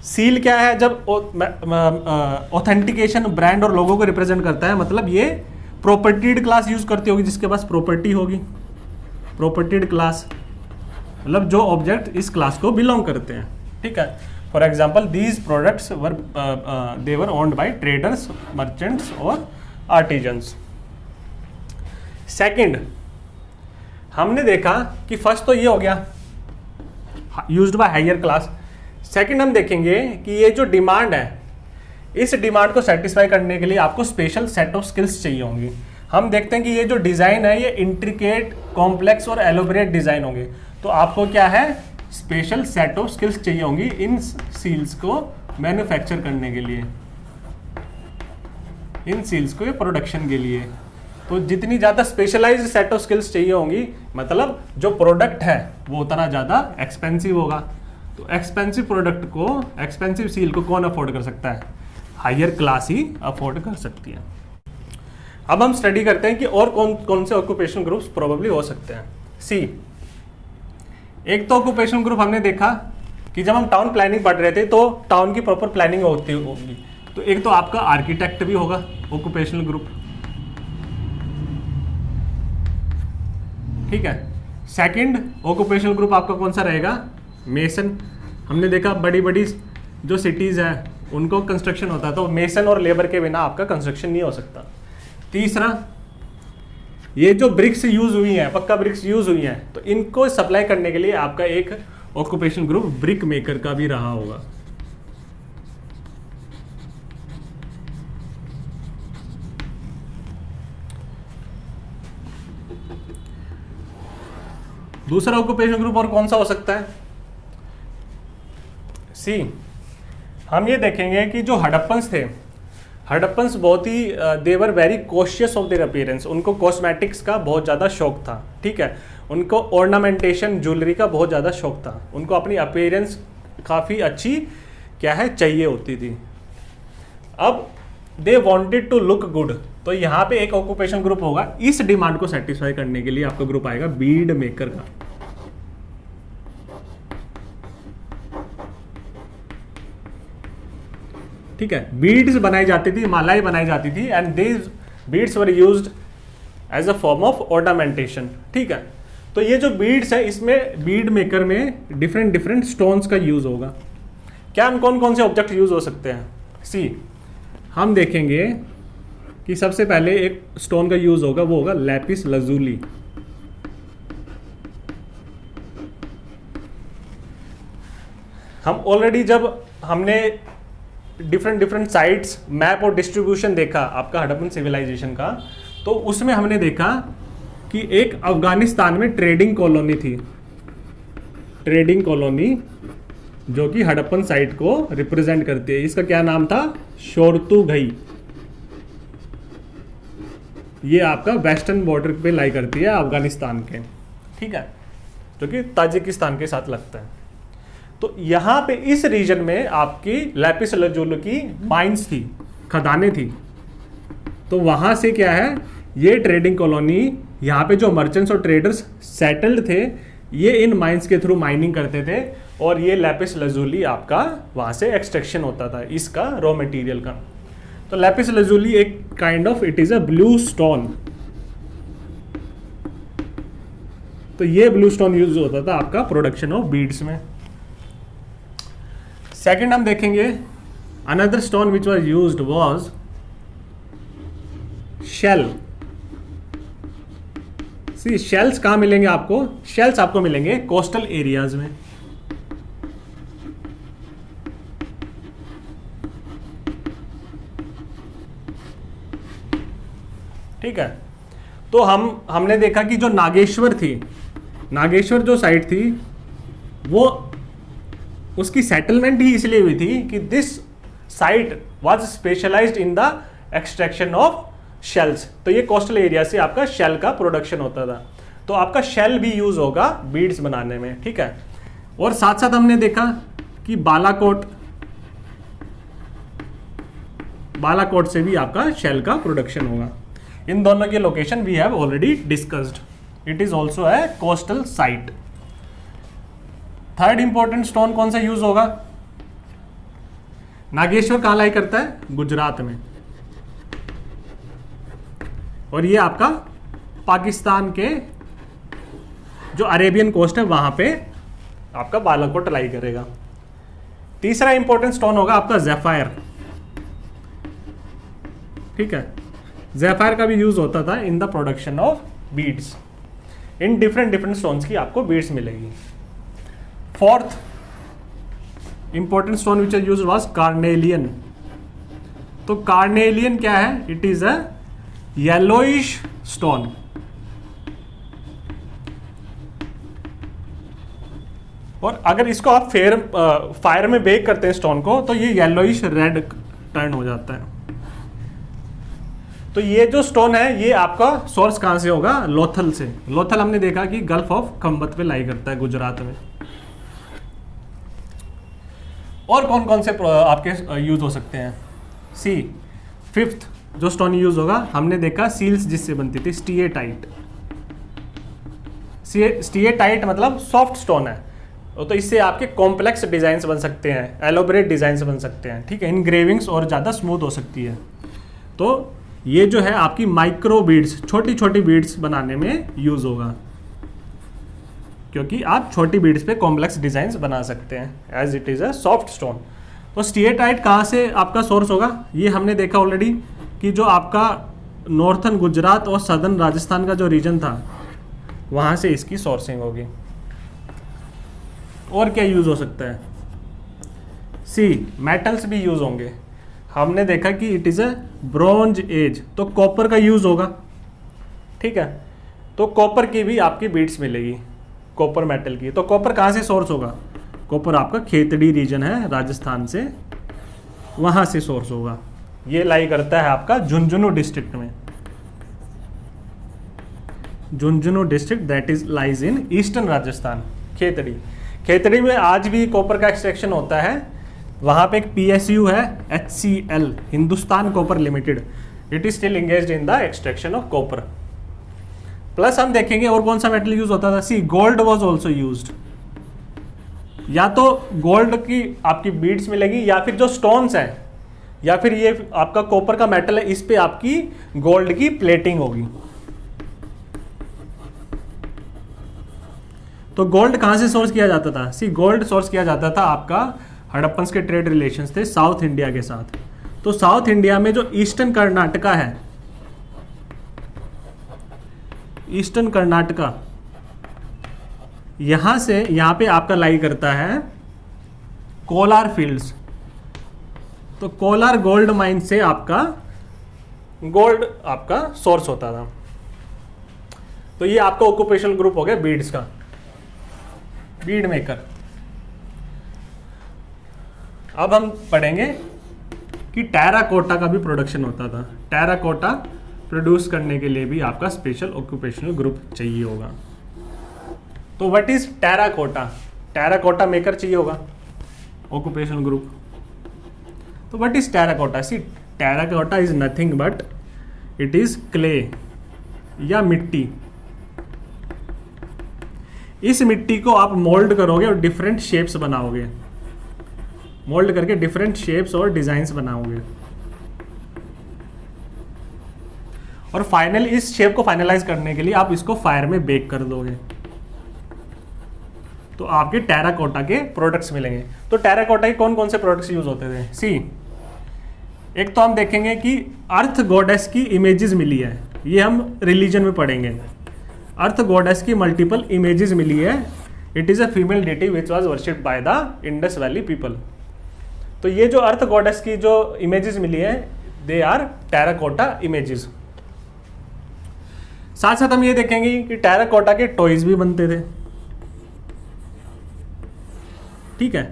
सील क्या है, जब ऑथेंटिकेशन ब्रांड और लोगों को रिप्रेजेंट करता है, मतलब ये प्रॉपर्टीड क्लास यूज करती होगी, जिसके पास प्रॉपर्टी होगी, प्रॉपर्टीड क्लास, मतलब जो ऑब्जेक्ट इस क्लास को बिलोंग करते हैं। ठीक है, for example these products were they were owned by traders, merchants और आर्टिजन्स। सेकंड, हमने देखा कि फर्स्ट तो ये हो गया used by higher class. Second हम देखेंगे कि ये जो डिमांड है, इस डिमांड को सेटिस्फाई करने के लिए आपको स्पेशल सेट ऑफ स्किल्स चाहिए होंगी। हम देखते हैं कि ये जो डिज़ाइन है ये इंट्रिकेट, कॉम्प्लेक्स और एलोबरेट डिज़ाइन होंगे, तो आपको क्या है स्पेशल सेट ऑफ स्किल्स चाहिए होंगी इन सील्स को मैन्युफैक्चर करने के लिए, इन सील्स को प्रोडक्शन के लिए। तो जितनी ज़्यादा स्पेशलाइज्ड सेट ऑफ स्किल्स चाहिए होंगी, मतलब जो प्रोडक्ट है वो उतना ज़्यादा एक्सपेंसिव होगा। तो एक्सपेंसिव प्रोडक्ट को, एक्सपेंसिव सील को कौन अफोर्ड कर सकता है? हायर क्लास ही अफोर्ड कर सकती है। अब हम स्टडी करते हैं कि और कौन कौन से ऑक्यूपेशन ग्रुप्स प्रोबेबली हो सकते हैं। सी, एक तो ऑक्यूपेशन ग्रुप हमने देखा कि जब हम टाउन प्लानिंग पढ़ रहे थे तो टाउन की प्रॉपर प्लानिंग होती होगी, तो एक तो आपका आर्किटेक्ट भी होगा ऑक्यूपेशनल ग्रुप। ठीक है, सेकंड ऑक्यूपेशनल ग्रुप आपका कौन सा रहेगा? मेसन। हमने देखा बड़ी बड़ी जो सिटीज़ हैं उनको कंस्ट्रक्शन होता है, तो मेसन और लेबर के बिना आपका कंस्ट्रक्शन नहीं हो सकता। तीसरा, ये जो ब्रिक्स यूज हुई हैं, पक्का ब्रिक्स यूज हुई हैं, तो इनको सप्लाई करने के लिए आपका एक ऑक्यूपेशन ग्रुप ब्रिक मेकर का भी रहा होगा। दूसरा ऑक्यूपेशन ग्रुप और कौन सा हो सकता है? सी, हम ये देखेंगे कि जो हड़प्पन्स थे, हड़प्पन्स बहुत ही they were very cautious of their appearance, उनको कॉस्मेटिक्स का बहुत ज़्यादा शौक था, ठीक है, उनको ऑर्नामेंटेशन ज्वेलरी का बहुत ज़्यादा शौक था, उनको अपनी अपीयरेंस काफ़ी अच्छी क्या है चाहिए होती थी। अब they wanted to look good, तो यहाँ पे एक ऑक्यूपेशन ग्रुप होगा, इस डिमांड को सेटिस्फाई करने के लिए आपका ग्रुप आएगा बीड मेकर का। ठीक है, बीड्स बनाई जाती थी, मालाएं बनाई जाती थी, and these beads were used as a form of ornamentation. ठीक है, तो ये जो बीड्स है इसमें बीड मेकर में डिफरेंट डिफरेंट स्टोन्स का यूज होगा। क्या कौन कौन से ऑब्जेक्ट यूज हो सकते हैं? सी, हम देखेंगे कि सबसे पहले एक स्टोन का यूज होगा, वो होगा लैपिस लजूली। हम ऑलरेडी जब हमने डिफरेंट डिफरेंट साइट्स मैप और डिस्ट्रीब्यूशन देखा आपका हड़प्पन सिविलाइजेशन का, तो उसमें हमने देखा कि एक अफगानिस्तान में ट्रेडिंग कॉलोनी थी, ट्रेडिंग कॉलोनी जो कि हड़प्पन साइट को रिप्रेजेंट करती है। इसका क्या नाम था? शोरतुघई। ये आपका वेस्टर्न बॉर्डर पे लाई करती है अफगानिस्तान के, ठीक है, जो कि ताजिकिस्तान के साथ लगता है। तो यहाँ पे इस रीजन में आपकी लैपिस लजुली की माइंस थी, खदानें थी। तो वहाँ से क्या है, ये ट्रेडिंग कॉलोनी, यहाँ पे जो मर्चेंट्स और ट्रेडर्स सेटल्ड थे, ये इन माइंस के थ्रू माइनिंग करते थे, और ये लैपिस लजुली आपका वहाँ से एक्सट्रैक्शन होता था इसका रॉ मटेरियल का। तो लैपिस लजुली एक kind of, it is a blue stone. तो ये ब्लू स्टोन यूज होता था आपका प्रोडक्शन ऑफ बीड्स में। सेकेंड हम देखेंगे, another stone which was used was shell. See, shells कहाँ मिलेंगे आपको? शेल्स आपको मिलेंगे कोस्टल एरियाज में। ठीक है, तो हमने देखा कि जो नागेश्वर थी, नागेश्वर जो साइट थी, वो उसकी सेटलमेंट ही इसलिए हुई थी कि this site was specialized in the extraction of shells. तो ये कोस्टल एरिया से आपका शेल का प्रोडक्शन होता था, तो आपका शेल भी यूज होगा बीड्स बनाने में। ठीक है, और साथ साथ हमने देखा कि बालाकोट से भी आपका शेल का प्रोडक्शन होगा। इन दोनों की location we have already discussed, it is also a coastal site. Third important stone कौन सा यूज होगा? नागेश्वर कहाँ लाई करता है? गुजरात में, और ये आपका पाकिस्तान के जो अरेबियन कोस्ट है वहां पे आपका बालाकोट लाई करेगा। तीसरा इंपॉर्टेंट स्टोन होगा आपका ज़ेफायर। ठीक है, ज़ेफायर का भी यूज होता था in the production of beads. In different different stones की आपको बीड्स मिलेगी। Fourth important stone which use was carnelian. तो कार्नेलियन क्या है? It is a yellowish stone. और अगर इसको आप फायर में बेक करते हैं स्टोन को, तो ये येलोइश रेड टर्न हो जाता है। तो ये जो स्टोन है, ये आपका सोर्स कहां से होगा? लोथल से। लोथल हमने देखा कि गल्फ ऑफ खंबत पे लाई करता है गुजरात में। और कौन कौन से आपके यूज हो सकते हैं? सी, फिफ्थ जो स्टोन यूज होगा, हमने देखा सील्स जिससे बनती थी, स्टीएटाइट। स्टीएटाइट मतलब सॉफ्ट स्टोन है, तो इससे आपके कॉम्प्लेक्स डिजाइन्स बन सकते हैं, एलोबरेट डिजाइन्स बन सकते हैं। ठीक है, इनग्रेविंग्स और ज़्यादा स्मूथ हो सकती है। तो ये जो है आपकी माइक्रो बीड्स, छोटी छोटी बीड्स बनाने में यूज होगा, क्योंकि आप छोटी बीड्स पे कॉम्प्लेक्स डिजाइन्स बना सकते हैं as it is a soft stone. तो स्टीएटाइट कहाँ से आपका सोर्स होगा? ये हमने देखा ऑलरेडी कि जो आपका नॉर्थन गुजरात और सदर्न राजस्थान का जो रीजन था, वहाँ से इसकी सोर्सिंग होगी। और क्या यूज़ हो सकता है? सी, मेटल्स भी यूज़ होंगे। हमने देखा कि it is a bronze age, तो कॉपर का यूज़ होगा। ठीक है, तो कॉपर की भी आपकी बीड्स मिलेगी, कॉपर मेटल की। तो कॉपर कहाँ से सोर्स होगा? कॉपर आपका खेतड़ी रीजन है राजस्थान से, वहां से सोर्स होगा। ये लाई करता है आपका झुंझुनू डिस्ट्रिक्ट में, Jhunjhunu district that is lies in eastern Rajasthan. Khetri, Khetri में आज भी कॉपर का एक्सट्रैक्शन होता है। वहां पे एक PSU है HCL, Hindustan copper limited, it is still engaged in the extraction of copper. Plus हम देखेंगे और कौन सा मेटल यूज होता था, सी गोल्ड वॉज ऑल्सो यूज्ड। या तो गोल्ड की आपकी बीड्स मिलेगी या फिर जो स्टोन्स हैं, या फिर ये आपका कॉपर का मेटल है, इस पे आपकी गोल्ड की प्लेटिंग होगी। तो गोल्ड कहां से सोर्स किया जाता था, सी गोल्ड सोर्स किया जाता था आपका हड़प्पन्स के ट्रेड रिलेशंस थे साउथ इंडिया के साथ। तो साउथ इंडिया में जो ईस्टर्न कर्नाटका है, ईस्टर्न कर्नाटका, यहां से यहां पे आपका लाई करता है कोलार फील्ड्स। तो कोलार गोल्ड माइन से आपका गोल्ड आपका सोर्स होता था। तो ये आपका ऑक्यूपेशनल ग्रुप हो गया बीड्स का, बीड मेकर। अब हम पढ़ेंगे कि टेराकोटा का भी प्रोडक्शन होता था। टेराकोटा प्रोड्यूस करने के लिए भी आपका स्पेशल ऑक्यूपेशनल ग्रुप चाहिए होगा। तो what is terracotta, terracotta maker चाहिए होगा ऑक्यूपेशनल ग्रुप। तो what is terracotta, see terracotta is nothing but it is clay या मिट्टी। इस मिट्टी को आप मोल्ड करोगे और डिफरेंट शेप्स बनाओगे, मोल्ड करके डिफरेंट शेप्स और डिजाइन्स बनाओगे, और फाइनल इस शेप को फाइनलाइज करने के लिए आप इसको फायर में बेक कर दोगे, तो आपके टेराकोटा के प्रोडक्ट्स मिलेंगे। तो टेराकोटा के कौन कौन से प्रोडक्ट्स यूज होते थे, सी एक तो हम देखेंगे कि अर्थ गॉडेस की इमेजेस मिली है, ये हम रिलीजन में पढ़ेंगे। अर्थ गॉडेस की मल्टीपल इमेजेस मिली है, it is a female deity which was worshipped by the Indus valley people. तो ये जो अर्थ गॉडेस की जो इमेजेस मिली है दे आर टेराकोटा इमेजेस। साथ साथ हम ये देखेंगे कि टेराकोटा के टॉयज भी बनते थे, ठीक है,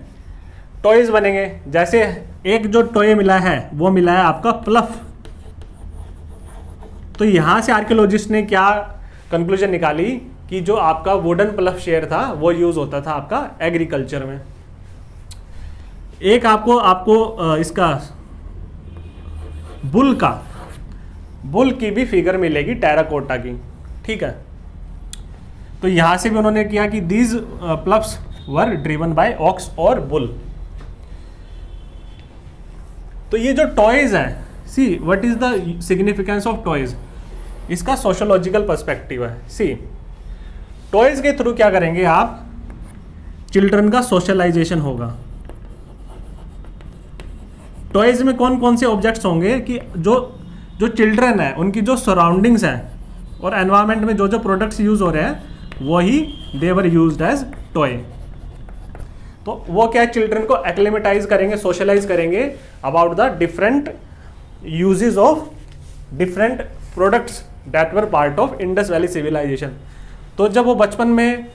टॉयज बनेंगे। जैसे एक जो टॉय मिला है वो मिला है आपका प्लफ। तो यहां से आर्कियोलॉजिस्ट ने क्या कंक्लूजन निकाली कि जो आपका वुडन प्लफ शेयर था वो यूज होता था आपका एग्रीकल्चर में। एक आपको इसका बुल की भी फिगर मिलेगी टेराकोटा की, ठीक है। तो यहां से भी उन्होंने किया कि these ploughs were driven by ox और बुल। तो ये जो टॉयज है, see what is the significance of toys, इसका सोशोलॉजिकल पर्सपेक्टिव है। सी टॉयज के थ्रू क्या करेंगे आप, चिल्ड्रन का सोशलाइजेशन होगा। टॉयज में कौन कौन से ऑब्जेक्ट्स होंगे कि जो चिल्ड्रन है उनकी जो सराउंडिंग्स है और एनवायरनमेंट में जो जो प्रोडक्ट्स यूज हो रहे हैं वही they were used as toy. तो वो क्या चिल्ड्रन को एक्लिमेटाइज करेंगे, सोशलाइज करेंगे about the different uses of different products that were part of Indus valley civilization. तो जब वो बचपन में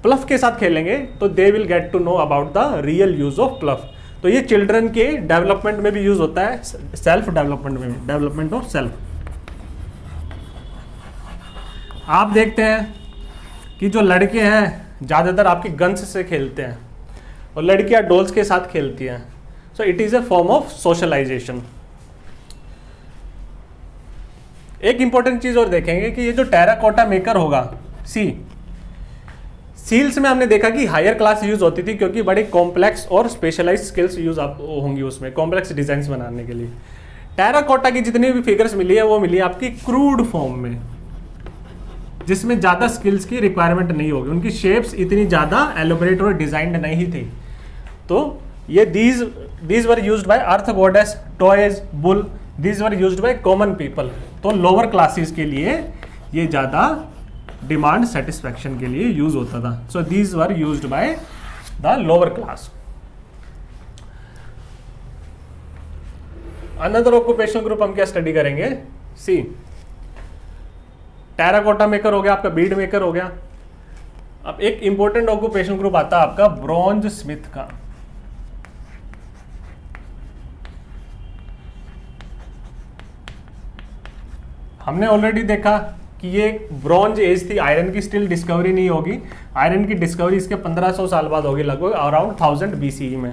प्लफ के साथ खेलेंगे तो they will get to know about the real use of plough. तो ये चिल्ड्रन के डेवलपमेंट में भी यूज होता है, सेल्फ डेवलपमेंट में भी, डेवलपमेंट ऑफ सेल्फ। आप देखते हैं कि जो लड़के हैं ज़्यादातर आपकी गन्स से खेलते हैं और लड़कियां डॉल्स के साथ खेलती हैं। So it is a form of socialization. एक इंपॉर्टेंट चीज़ और देखेंगे कि ये जो टेराकोटा मेकर होगा, सील्स में हमने देखा कि हायर क्लास यूज होती थी क्योंकि बड़ी कॉम्प्लेक्स और स्पेशलाइज्ड स्किल्स यूज होंगी उसमें, कॉम्प्लेक्स डिजाइन्स बनाने के लिए। टेराकोटा की जितनी भी फिगर्स मिली है वो मिली है आपकी क्रूड फॉर्म में, जिसमें ज़्यादा स्किल्स की रिक्वायरमेंट नहीं होगी, उनकी शेप्स इतनी ज़्यादा एलोबरेट और डिजाइंड नहीं थी। तो ये these were used by earth goddess, toys, bull, these were used by common people. तो लोअर क्लासेस के लिए ये ज़्यादा डिमांड सेटिस्फैक्शन के लिए यूज होता था। सो these were used by the lower class. Another occupational group हम क्या स्टडी करेंगे, सी टेराकोटा मेकर हो गया, आपका बीड मेकर हो गया। अब एक इंपॉर्टेंट ऑक्यूपेशनल ग्रुप आता है आपका ब्रॉन्ज स्मिथ का। हमने ऑलरेडी देखा कि ये ब्रॉन्ज एज थी, आयरन की स्टिल डिस्कवरी नहीं होगी। आयरन की डिस्कवरी इसके 1500 साल बाद होगी, लगभग अराउंड 1000 BCE में।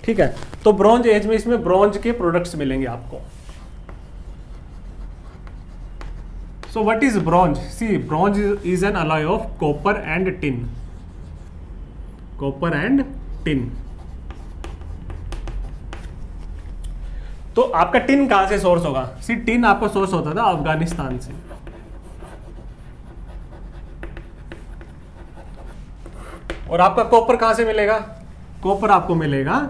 ठीक है, तो ब्रॉन्ज एज में इसमें ब्रॉन्ज के प्रोडक्ट्स मिलेंगे आपको। So what is bronze? See, bronze is an alloy of copper and tin. Copper and tin. तो आपका टिन कहां से सोर्स होगा? सी, टिन आपका सोर्स होता था अफगानिस्तान से। और आपका कॉपर कहां से मिलेगा? कॉपर आपको मिलेगा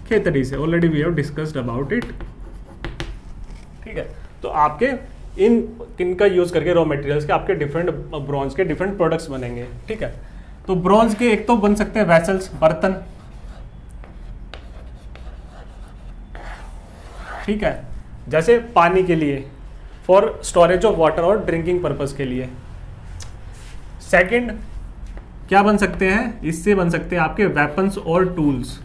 खेतड़ी से। Already we have discussed about it. ठीक है, तो आपके इनका यूज करके रॉ मटेरियल्स के आपके डिफरेंट ब्रॉन्ज के डिफरेंट प्रोडक्ट्स बनेंगे। ठीक है, तो ब्रॉन्ज के एक तो बन सकते हैं वेसल्स, बर्तन। ठीक है, जैसे पानी के लिए, फॉर स्टोरेज ऑफ वाटर और ड्रिंकिंग पर्पस के लिए। सेकंड क्या बन सकते हैं? इससे बन सकते हैं आपके वेपन्स और टूल्स।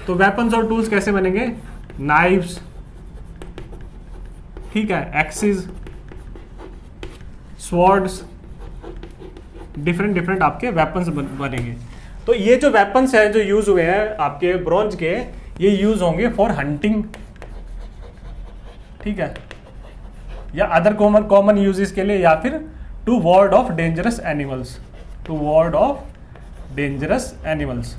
तो वेपन्स और टूल्स कैसे बनेंगे? नाइफ्स, ठीक है, एक्सिस, स्वॉर्ड्स, डिफरेंट आपके वेपन्स बनेंगे। तो ये जो वेपन्स हैं जो यूज हुए हैं आपके ब्रॉन्ज के, ये यूज होंगे फॉर हंटिंग। ठीक है, या अदर कॉमन यूजेस के लिए, या फिर to ward off dangerous animals. To ward off dangerous animals.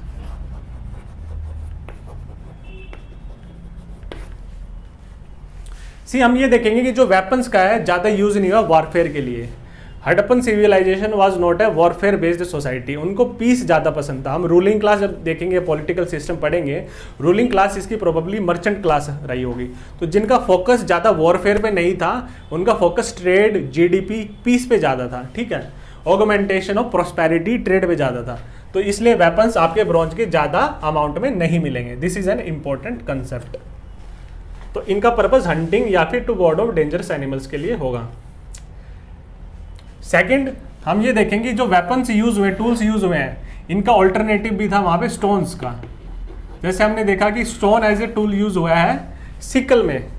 See, हम ये देखेंगे कि जो वेपन्स का है ज्यादा यूज नहीं हुआ वॉरफेयर के लिए। Harappan civilization was not a warfare based society. उनको पीस ज्यादा पसंद था। हम रूलिंग क्लास जब देखेंगे, पॉलिटिकल सिस्टम पढ़ेंगे, रूलिंग क्लास इसकी प्रोबेबली मर्चेंट क्लास रही होगी। तो जिनका फोकस ज्यादा वॉरफेयर पे नहीं था, उनका फोकस ट्रेड, जीडीपी, पीस पे ज्यादा था। ठीक है, ऑगमेंटेशन ऑफ प्रोस्पेरिटी, ट्रेड पे ज्यादा था। तो इसलिए वेपन्स आपके ब्रॉन्ज के ज्यादा अमाउंट में नहीं मिलेंगे। This is an important concept. तो इनका पर्पस हंटिंग या फिर to ward off dangerous animals के लिए होगा। सेकंड, हम ये देखेंगे जो वेपन्स यूज हुए, टूल्स यूज हुए हैं, इनका ऑल्टरनेटिव भी था वहां पे स्टोन्स का। जैसे हमने देखा कि stone as a tool use हुआ है सिकल में।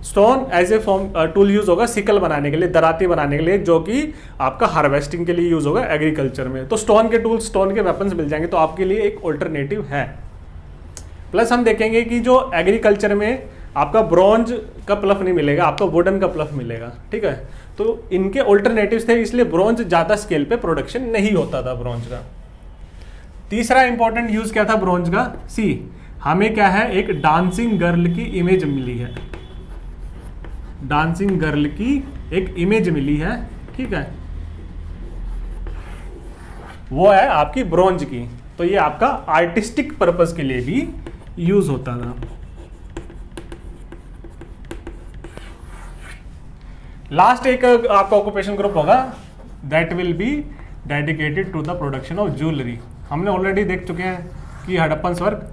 Stone as a tool use होगा सिकल बनाने के लिए, दराती बनाने के लिए, जो कि आपका हार्वेस्टिंग के लिए यूज होगा एग्रीकल्चर में। तो स्टोन के टूल्स, स्टोन के वेपन्स मिल जाएंगे, तो आपके लिए एक ऑल्टरनेटिव है। प्लस हम देखेंगे कि जो एग्रीकल्चर में आपका ब्रॉन्ज का प्लफ नहीं मिलेगा, आपको वुडन का प्लफ मिलेगा। ठीक है, तो इनके ऑल्टरनेटिव्स थे, इसलिए ब्रॉन्ज ज्यादा स्केल पे प्रोडक्शन नहीं होता था ब्रॉन्ज का। तीसरा इंपॉर्टेंट यूज क्या था ब्रॉन्ज का? सी, हमें क्या है, एक डांसिंग गर्ल की इमेज मिली है। डांसिंग गर्ल की एक इमेज मिली है। ठीक है, वो है आपकी ब्रॉन्ज की। तो ये आपका आर्टिस्टिक पर्पस के लिए भी यूज होता था। लास्ट एक आपका ऑक्यूपेशन ग्रुप होगा, that will be dedicated to the production of jewellery. हमने ऑलरेडी देख चुके हैं कि Harappans were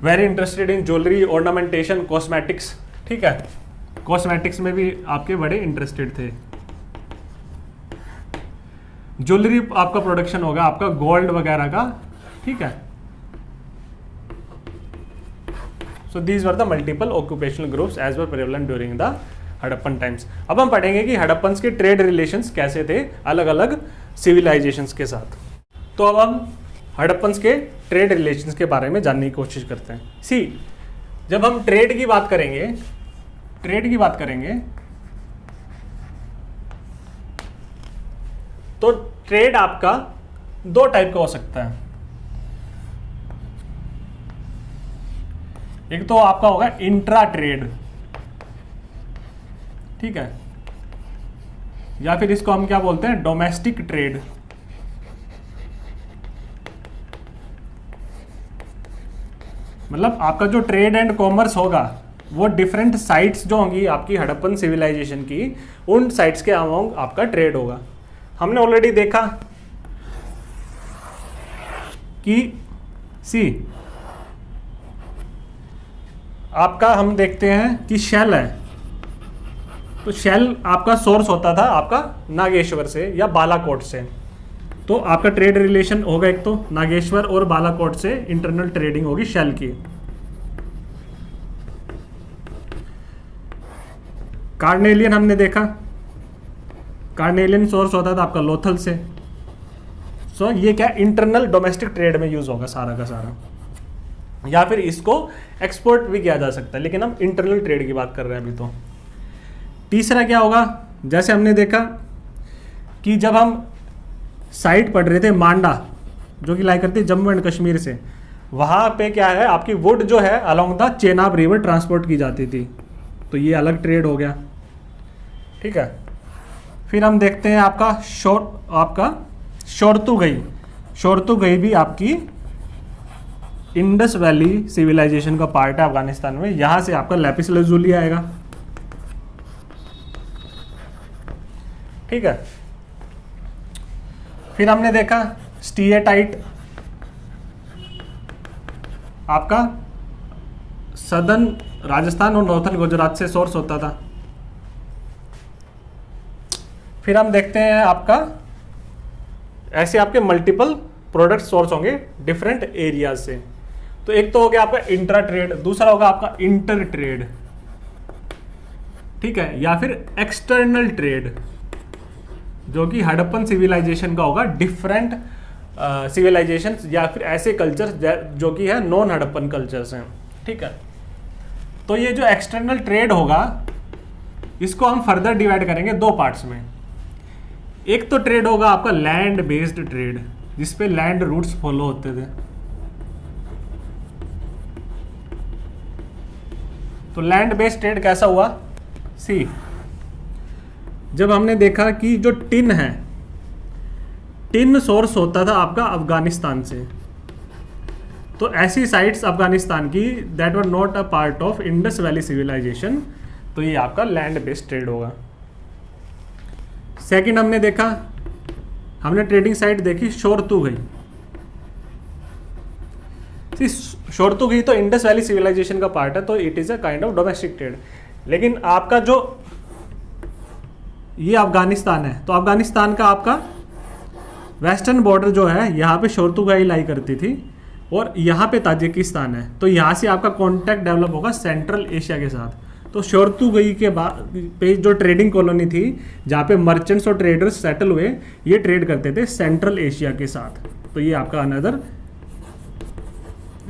very interested in jewellery, ornamentation, cosmetics. ठीक है, कॉस्मेटिक्स में भी आपके बड़े इंटरेस्टेड थे। ज्वेलरी आपका प्रोडक्शन होगा आपका गोल्ड वगैरह का। ठीक है, so these were the multiple occupational groups as were prevalent during the Harappan times. अब हम पढ़ेंगे कि हड़प्पन्स के ट्रेड रिलेशंस कैसे थे अलग अलग सिविलाइजेशंस के साथ। तो अब हम हड़प्पन्स के ट्रेड रिलेशंस के बारे में जानने की कोशिश करते हैं। सी, जब हम ट्रेड की बात करेंगे, तो ट्रेड आपका दो टाइप का हो सकता है। एक तो आपका होगा इंट्रा ट्रेड, ठीक है, या फिर इसको हम क्या बोलते हैं, डोमेस्टिक ट्रेड। मतलब आपका जो ट्रेड एंड कॉमर्स होगा वो डिफरेंट साइट्स जो होंगी आपकी हड़प्पन सिविलाइजेशन की, उन साइट्स के अमॉन्ग आपका ट्रेड होगा। हमने ऑलरेडी देखा कि सी आपका, हम देखते हैं कि शेल है, तो शेल आपका सोर्स होता था आपका नागेश्वर से या बालाकोट से। तो आपका ट्रेड रिलेशन होगा एक तो नागेश्वर और बालाकोट से इंटरनल ट्रेडिंग होगी शेल की। कार्नेलियन हमने देखा, कार्नेलियन सोर्स होता था आपका लोथल से। सो ये क्या इंटरनल डोमेस्टिक ट्रेड में यूज होगा सारा का सारा, या फिर इसको एक्सपोर्ट भी किया जा सकता है, लेकिन हम इंटरनल ट्रेड की बात कर रहे हैं अभी। तो तीसरा क्या होगा, जैसे हमने देखा कि जब हम साइट पढ़ रहे थे मांडा, जो कि लाई करती है जम्मू एंड कश्मीर से, वहाँ पे क्या है आपकी वुड जो है along the Chenab river transport की जाती थी, तो ये अलग ट्रेड हो गया। ठीक है, फिर हम देखते हैं आपका शोरतुगई भी आपकी इंडस वैली सिविलाइजेशन का पार्ट है अफगानिस्तान में। यहां से आपका लैपिस लजुली आएगा। ठीक है, फिर हमने देखा स्टीएटाइट आपका सदर्न राजस्थान और नॉर्थन गुजरात से सोर्स होता था। फिर हम देखते हैं आपका ऐसे आपके मल्टीपल प्रोडक्ट सोर्स होंगे डिफरेंट एरियाज से। तो एक तो हो गया आपका इंट्रा ट्रेड, दूसरा होगा आपका इंटर ट्रेड, ठीक है, या फिर एक्सटर्नल ट्रेड, जो कि हड़प्पन सिविलाइजेशन का होगा। डिफरेंट सिविलाइजेशन या फिर ऐसे कल्चर्स जो कि है नॉन हड़प्पन कल्चर्स हैं। ठीक है, तो ये जो एक्सटर्नल ट्रेड होगा इसको हम फर्दर डिवाइड करेंगे दो पार्ट्स में। एक तो ट्रेड होगा आपका लैंड बेस्ड ट्रेड, जिसपे लैंड रूट्स फॉलो होते थे। तो लैंड बेस्ड ट्रेड कैसा हुआ, सी जब हमने देखा कि जो टिन है, टिन सोर्स होता था आपका अफगानिस्तान से, तो ऐसी साइट्स अफगानिस्तान की that were not a part of Indus valley civilization, तो ये आपका लैंड बेस्ड ट्रेड होगा। सेकंड हमने देखा, हमने ट्रेडिंग साइट देखी शोरतुगई। शोरतुगई तो इंडस वैली सिविलाइजेशन का पार्ट है, तो it is a kind of domestic trade. लेकिन आपका जो ये अफगानिस्तान है, तो अफगानिस्तान का आपका वेस्टर्न बॉर्डर जो है यहाँ पे शोरतुगई लाई करती थी, और यहाँ पे ताजिकिस्तान है, तो यहाँ से आपका कॉन्टैक्ट डेवलप होगा सेंट्रल एशिया के साथ। तो शोरतुगई के बाद पे जो ट्रेडिंग कॉलोनी थी, जहाँ पे मर्चेंट्स और ट्रेडर्स सेटल हुए, ये ट्रेड करते थे सेंट्रल एशिया के साथ। तो ये आपका अनदर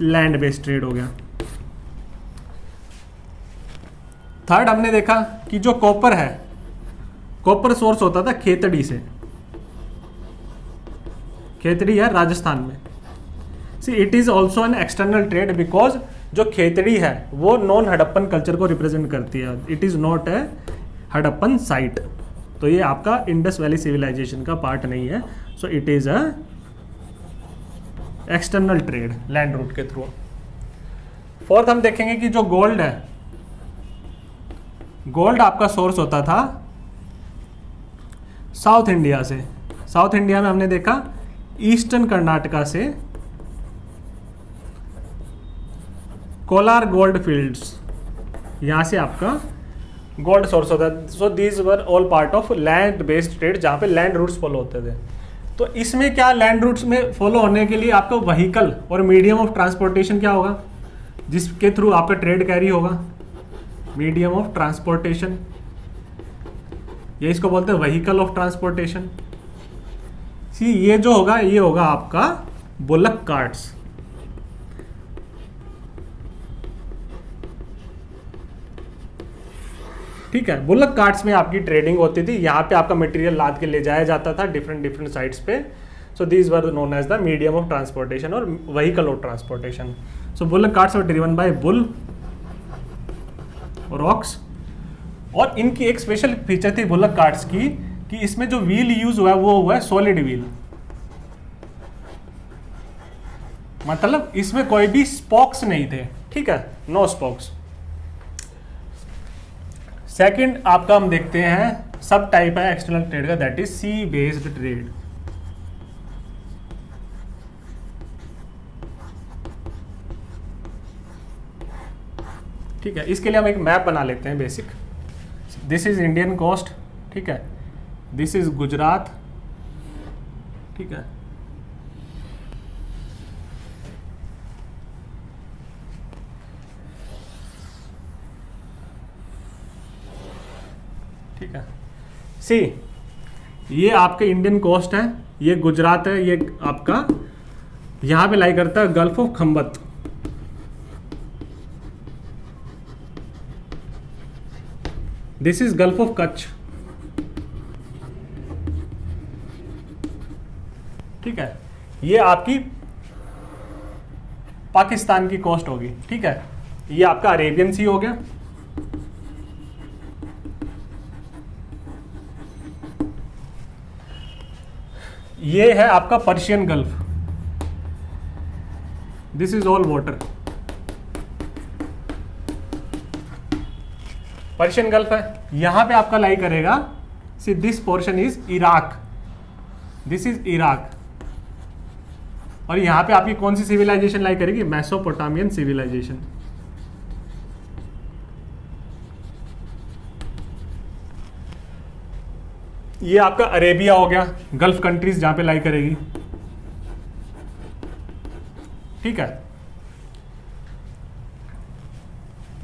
लैंड बेस्ड ट्रेड हो गया। थर्ड हमने देखा कि जो कॉपर है, कॉपर सोर्स होता था खेतड़ी से। खेतड़ी है राजस्थान में। See it is also an external trade, because जो खेतड़ी है वो नॉन हड़प्पन कल्चर को रिप्रेजेंट करती है। It is not a Harappan site, तो ये आपका इंडस वैली सिविलाइजेशन का पार्ट नहीं है। So it is a external trade land route के थ्रू। फोर्थ हम देखेंगे कि जो गोल्ड है, गोल्ड आपका सोर्स होता था साउथ इंडिया से। साउथ इंडिया में हमने देखा ईस्टर्न कर्नाटका से कोलार गोल्ड फील्ड्स, यहाँ से आपका गोल्ड सोर्स होता है। So these were all part of land based trade, जहाँ पे लैंड रूट्स फॉलो होते थे। तो इसमें क्या, लैंड रूट्स में फॉलो होने के लिए आपका व्हीकल और मीडियम ऑफ ट्रांसपोर्टेशन क्या होगा, जिसके थ्रू आपका ट्रेड कैरी होगा, मीडियम ऑफ ट्रांसपोर्टेशन, ये इसको बोलते हैं व्हीकल ऑफ ट्रांसपोर्टेशन। सी ये जो होगा, ये होगा आपका बुलक कार्ट्स। ठीक है, बुलक कार्ट्स में आपकी ट्रेडिंग होती थी। यहाँ पे आपका मटेरियल लाद के ले जाया जाता था डिफरेंट साइट्स पे। So these were known as the medium of transportation और vehicle of transportation. So bullock carts were driven by bull और ऑक्स। और इनकी एक स्पेशल फीचर थी बुलक कार्ट्स की, कि इसमें जो व्हील यूज हुआ है वो हुआ है सॉलिड व्हील, मतलब इसमें कोई भी स्पोक्स नहीं थे। ठीक है, नो स्पोक्स। सेकंड आपका हम देखते हैं सब टाइप है एक्सटर्नल ट्रेड का, that is sea based trade. ठीक है, इसके लिए हम एक मैप बना लेते हैं basic. This is Indian coast, ठीक है, दिस इज गुजरात, ठीक है, ठीक है। सी, ये आपके इंडियन कोस्ट है, ये गुजरात है, ये आपका यहाँ पे लाई करता है gulf of Khambhat. This is gulf of Kutch, ठीक है। ये आपकी पाकिस्तान की कोस्ट होगी, ठीक है। ये आपका अरेबियन सी हो गया। ये है आपका Persian gulf, this is all water. Persian gulf है, यहां पे आपका लाई करेगा, see this portion is Iraq, this is Iraq. और यहां पे आपकी कौन सी सिविलाइजेशन लाई करेगी? Mesopotamian civilization. ये आपका अरेबिया हो गया, गल्फ कंट्रीज जहां पे लाई करेगी, ठीक है।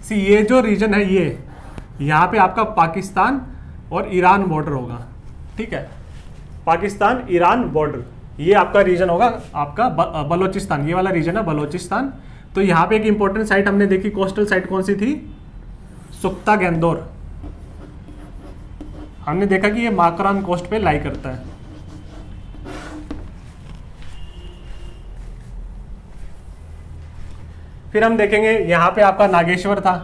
सी, ये जो रीजन है, ये यहां पे आपका पाकिस्तान और ईरान बॉर्डर होगा, ठीक है। पाकिस्तान ईरान बॉर्डर, ये आपका रीजन होगा आपका बलोचिस्तान, ये वाला रीजन है बलोचिस्तान। तो यहाँ पे एक इंपॉर्टेंट साइट हमने देखी, कोस्टल साइट कौन सी थी? सुख्ता गेंदोर। हमने देखा कि ये माकरान कोस्ट पे लाई करता है। फिर हम देखेंगे यहाँ पे आपका नागेश्वर था,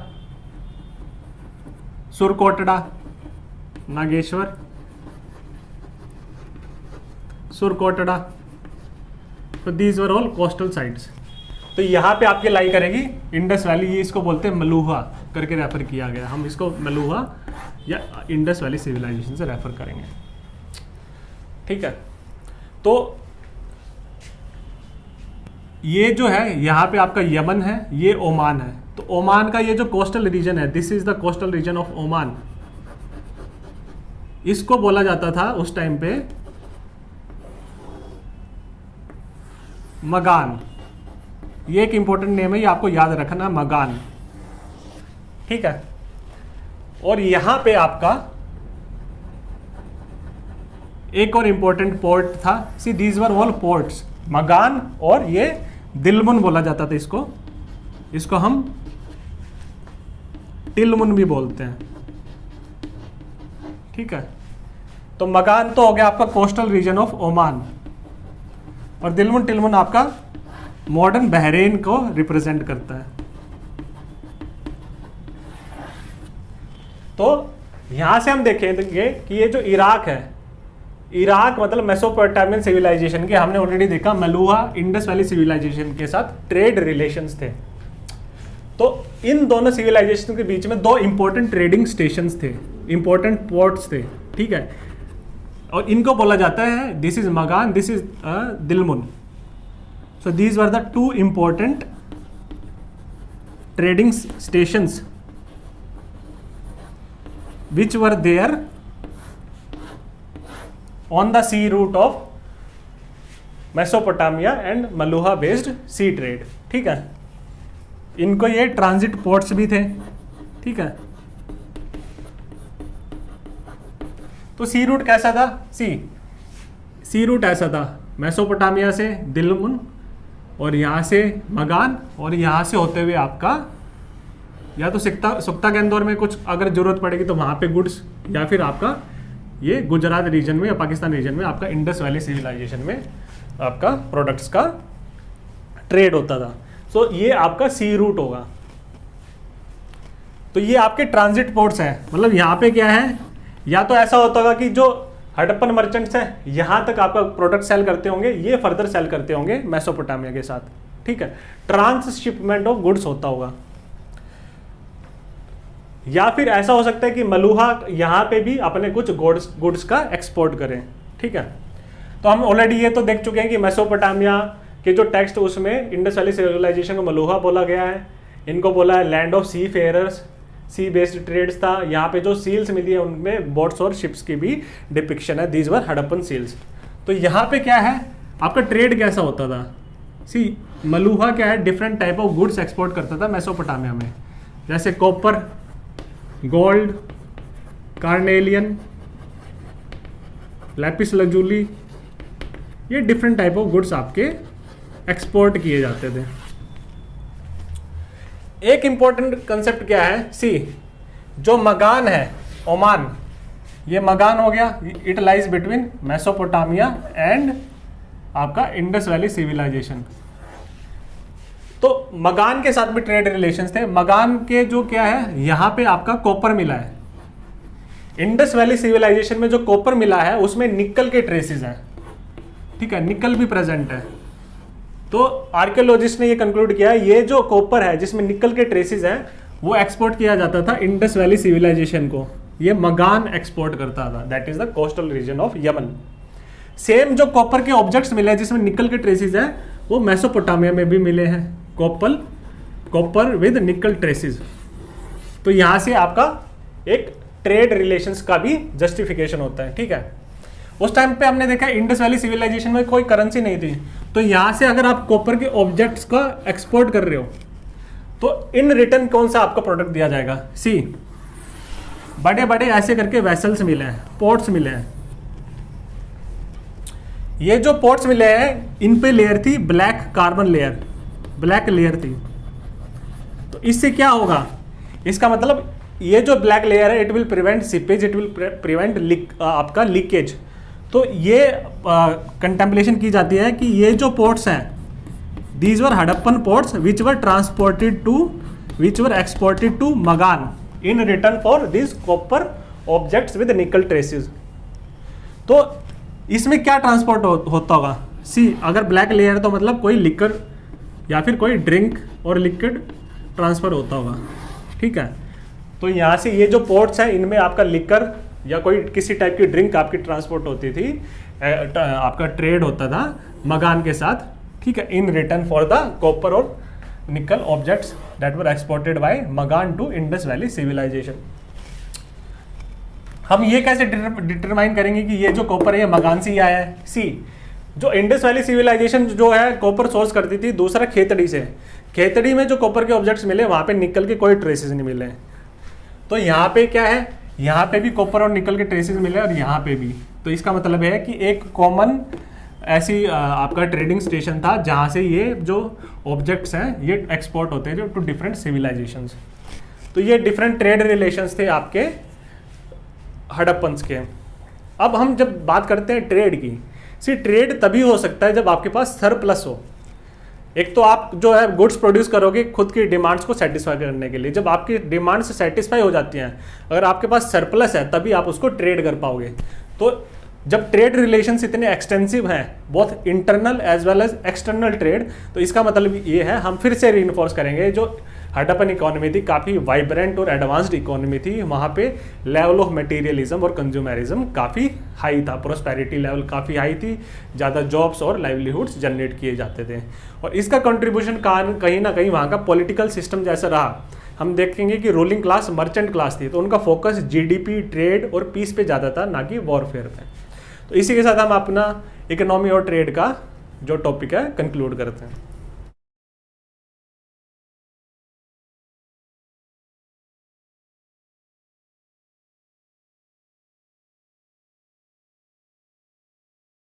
सुरकोटड़ा, नागेश्वर, सुरकोटड़ा। तो these were all coastal sites. तो यहाँ पे आपके लाई करेगी इंडस वैली, ये इसको बोलते हैं मलुहा करके रेफर किया गया, हम इसको मलुहा या इंडस वैली सिविलाइजेशन से रेफर करेंगे, ठीक है। तो ये जो है यहाँ पे आपका यमन है, ये ओमान है। तो ओमान का ये जो कोस्टल रीजन है, this is the coastal region of Oman. इसको बोला जाता था उस टाइम पे मगान। ये एक इंपॉर्टेंट नेम है, ये आपको याद रखना, मगान, ठीक है। और यहां पे आपका एक और इंपॉर्टेंट पोर्ट था, see these were all ports, Magan और ये दिलमुन बोला जाता था इसको, इसको हम टिलमुन भी बोलते हैं, ठीक है। तो मगान तो हो गया आपका कोस्टल रीजन ऑफ ओमान, और दिलमुन टिलमुन आपका मॉडर्न बहरेन को रिप्रेजेंट करता है। तो यहां से हम देखेंगे कि ये जो इराक है, इराक मतलब मेसोपोटामियन सिविलाइजेशन के, हमने ऑलरेडी देखा मलुहा इंडस वैली सिविलाइजेशन के साथ ट्रेड रिलेशंस थे। तो इन दोनों सिविलाइजेशन के बीच में दो इंपॉर्टेंट ट्रेडिंग स्टेशंस थे, इंपॉर्टेंट पोर्ट्स थे, ठीक है। और इनको बोला जाता है, this is मगान, this is Dilmun. So these were the two important trading stations which were there on the sea route of Mesopotamia and Maluha based sea trade, ठीक है। इनको ये ट्रांजिट पोर्ट्स भी थे, ठीक है। तो सी रूट कैसा था? सी रूट ऐसा था, मेसोपोटामिया से दिलमुन और यहाँ से मगान और यहाँ से होते हुए आपका या तो सुख्ता गेंदौर में कुछ अगर जरूरत पड़ेगी तो वहाँ पे गुड्स, या फिर आपका ये गुजरात रीजन में या पाकिस्तान रीजन में आपका इंडस वैली सिविलाइजेशन में आपका प्रोडक्ट्स का ट्रेड होता था। सो ये आपका सी रूट होगा। तो ये आपके ट्रांजिट पोर्ट्स हैं, मतलब यहाँ पे क्या है, या तो ऐसा होता होगा कि जो हड़प्पन मर्चेंट्स हैं यहां तक आपका प्रोडक्ट सेल करते होंगे, ये फर्दर सेल करते होंगे मेसोपोटामिया के साथ, ठीक है। ट्रांसशिपमेंट ऑफ गुड्स होता होगा। या फिर ऐसा हो सकता है कि मलुहा यहां पे भी अपने कुछ गुड्स का एक्सपोर्ट करें, ठीक है। तो हम ऑलरेडी ये तो देख चुके हैं कि मेसोपोटामिया के जो टेक्स्ट उसमें इंडस वैली सिविलाइजेशन को मलुहा बोला गया है, इनको बोला है land of seafarers, sea based trades था। यहाँ पे जो सील्स मिली है उनमें बोट्स और शिप्स की भी डिपिक्शन है, दीज वर हड़प्पन सील्स। तो यहाँ पे क्या है, आपका ट्रेड कैसा होता था? सी मलुहा क्या है, different type of goods export करता था मेसोपोटामिया में, जैसे copper, gold, carnelian, Lapis lazuli, ये डिफरेंट टाइप ऑफ गुड्स आपके एक्सपोर्ट किए जाते थे। एक इंपॉर्टेंट कंसेप्ट क्या है, सी जो मगान है, ओमान, ये मगान हो गया, it lies between Mesopotamia and आपका इंडस वैली सिविलाइजेशन। तो मगान के साथ भी ट्रेड रिलेशंस थे। मगान के जो क्या है, यहाँ पे आपका कॉपर मिला है। इंडस वैली सिविलाइजेशन में जो कॉपर मिला है उसमें निकल के ट्रेसेस हैं, ठीक है, निकल भी प्रेजेंट है। तो आर्कियोलॉजिस्ट ने ये कंक्लूड किया ये जो कॉपर है जिसमें निकल के ट्रेसेस हैं वो एक्सपोर्ट किया जाता था इंडस वैली सिविलाइजेशन को, ये मगान एक्सपोर्ट करता था, that is the coastal region of Yemen. Same जो कॉपर के ऑब्जेक्ट्स मिले हैं जिसमें निकल के ट्रेसेस हैं वो मेसोपोटामिया में भी मिले हैं, कॉपर विद निकल ट्रेसेस। तो यहां से आपका एक ट्रेड रिलेशंस का भी जस्टिफिकेशन होता है, ठीक है। उस टाइम पे हमने देखा इंडस वैली सिविलाइजेशन में कोई करेंसी नहीं थी, तो यहां से अगर आप कॉपर के ऑब्जेक्ट्स का एक्सपोर्ट कर रहे हो तो इन रिटर्न कौन सा आपका प्रोडक्ट दिया जाएगा, सी बड़े बड़े ऐसे करके वेसल्स मिले हैं, पोर्ट्स मिले हैं। ये जो पोर्ट्स मिले हैं इन पे लेयर थी black carbon layer, black layer थी। तो इससे क्या होगा, इसका मतलब ये जो ब्लैक लेयर है it will prevent seepage, it will prevent आपका लीकेज। तो ये कंटेम्पलेशन की जाती है कि ये जो पोर्ट्स हैं these were Harappan ports which were exported to Magan in return for this copper objects with nickel traces. तो इसमें क्या ट्रांसपोर्ट होता होगा, सी अगर ब्लैक लेयर तो मतलब कोई लिकर या फिर कोई ड्रिंक और लिक्विड ट्रांसफर होता होगा, ठीक है। तो यहाँ से ये जो पोर्ट्स हैं इनमें आपका लिकर या कोई किसी टाइप की ड्रिंक आपकी ट्रांसपोर्ट होती थी, आपका ट्रेड होता था मगान के साथ, ठीक है, in return for the copper और nickel objects that were exported by Magan to Indus valley civilization. हम ये कैसे डिटरमाइन करेंगे कि ये जो कॉपर है ये मगान से ही आया है, सी जो इंडस वैली सिविलाइजेशन जो है कॉपर सोर्स करती थी, दूसरा खेतड़ी से, खेतड़ी में जो कॉपर के ऑब्जेक्ट्स मिले वहां पे निकल के कोई ट्रेसेस नहीं मिले। तो यहाँ पे क्या है, यहाँ पे भी कॉपर और निकल के ट्रेसेस मिले और यहाँ पे भी। तो इसका मतलब है कि एक कॉमन ऐसी आपका ट्रेडिंग स्टेशन था जहाँ से ये जो ऑब्जेक्ट्स हैं ये एक्सपोर्ट होते हैं टू डिफरेंट सिविलाइजेशंस। तो ये डिफरेंट ट्रेड रिलेशंस थे आपके हड़प्पन्स के। अब हम जब बात करते हैं ट्रेड की, सी ट्रेड तभी हो सकता है जब आपके पास सरप्लस हो। एक तो आप जो है गुड्स प्रोड्यूस करोगे खुद की डिमांड्स को सेटिस्फाई करने के लिए, जब आपकी डिमांड्स सेटिस्फाई हो जाती हैं, अगर आपके पास सरप्लस है तभी आप उसको ट्रेड कर पाओगे। तो जब ट्रेड रिलेशंस इतने एक्सटेंसिव हैं, both internal as well as external trade, तो इसका मतलब ये है, हम फिर से रीइंफोर्स करेंगे, जो हड़प्पन इकोनॉमी थी काफ़ी वाइब्रेंट और एडवांस्ड इकोनॉमी थी, वहाँ पे लेवल ऑफ मटेरियलिज्म और कंज्यूमरिज्म काफ़ी हाई था, प्रोस्पेरिटी लेवल काफ़ी हाई थी, ज़्यादा जॉब्स और लाइवलीहुड्स जनरेट किए जाते थे। और इसका कंट्रीब्यूशन कहीं ना कहीं वहाँ का पॉलिटिकल सिस्टम जैसा रहा। हम देखेंगे कि रूलिंग क्लास मर्चेंट क्लास थी, तो उनका फोकस जीडीपी, ट्रेड और पीस पे ज़्यादा था, ना कि वॉरफेयर पे। तो इसी के साथ हम अपना इकोनॉमी और ट्रेड का जो टॉपिक है कंक्लूड करते हैं।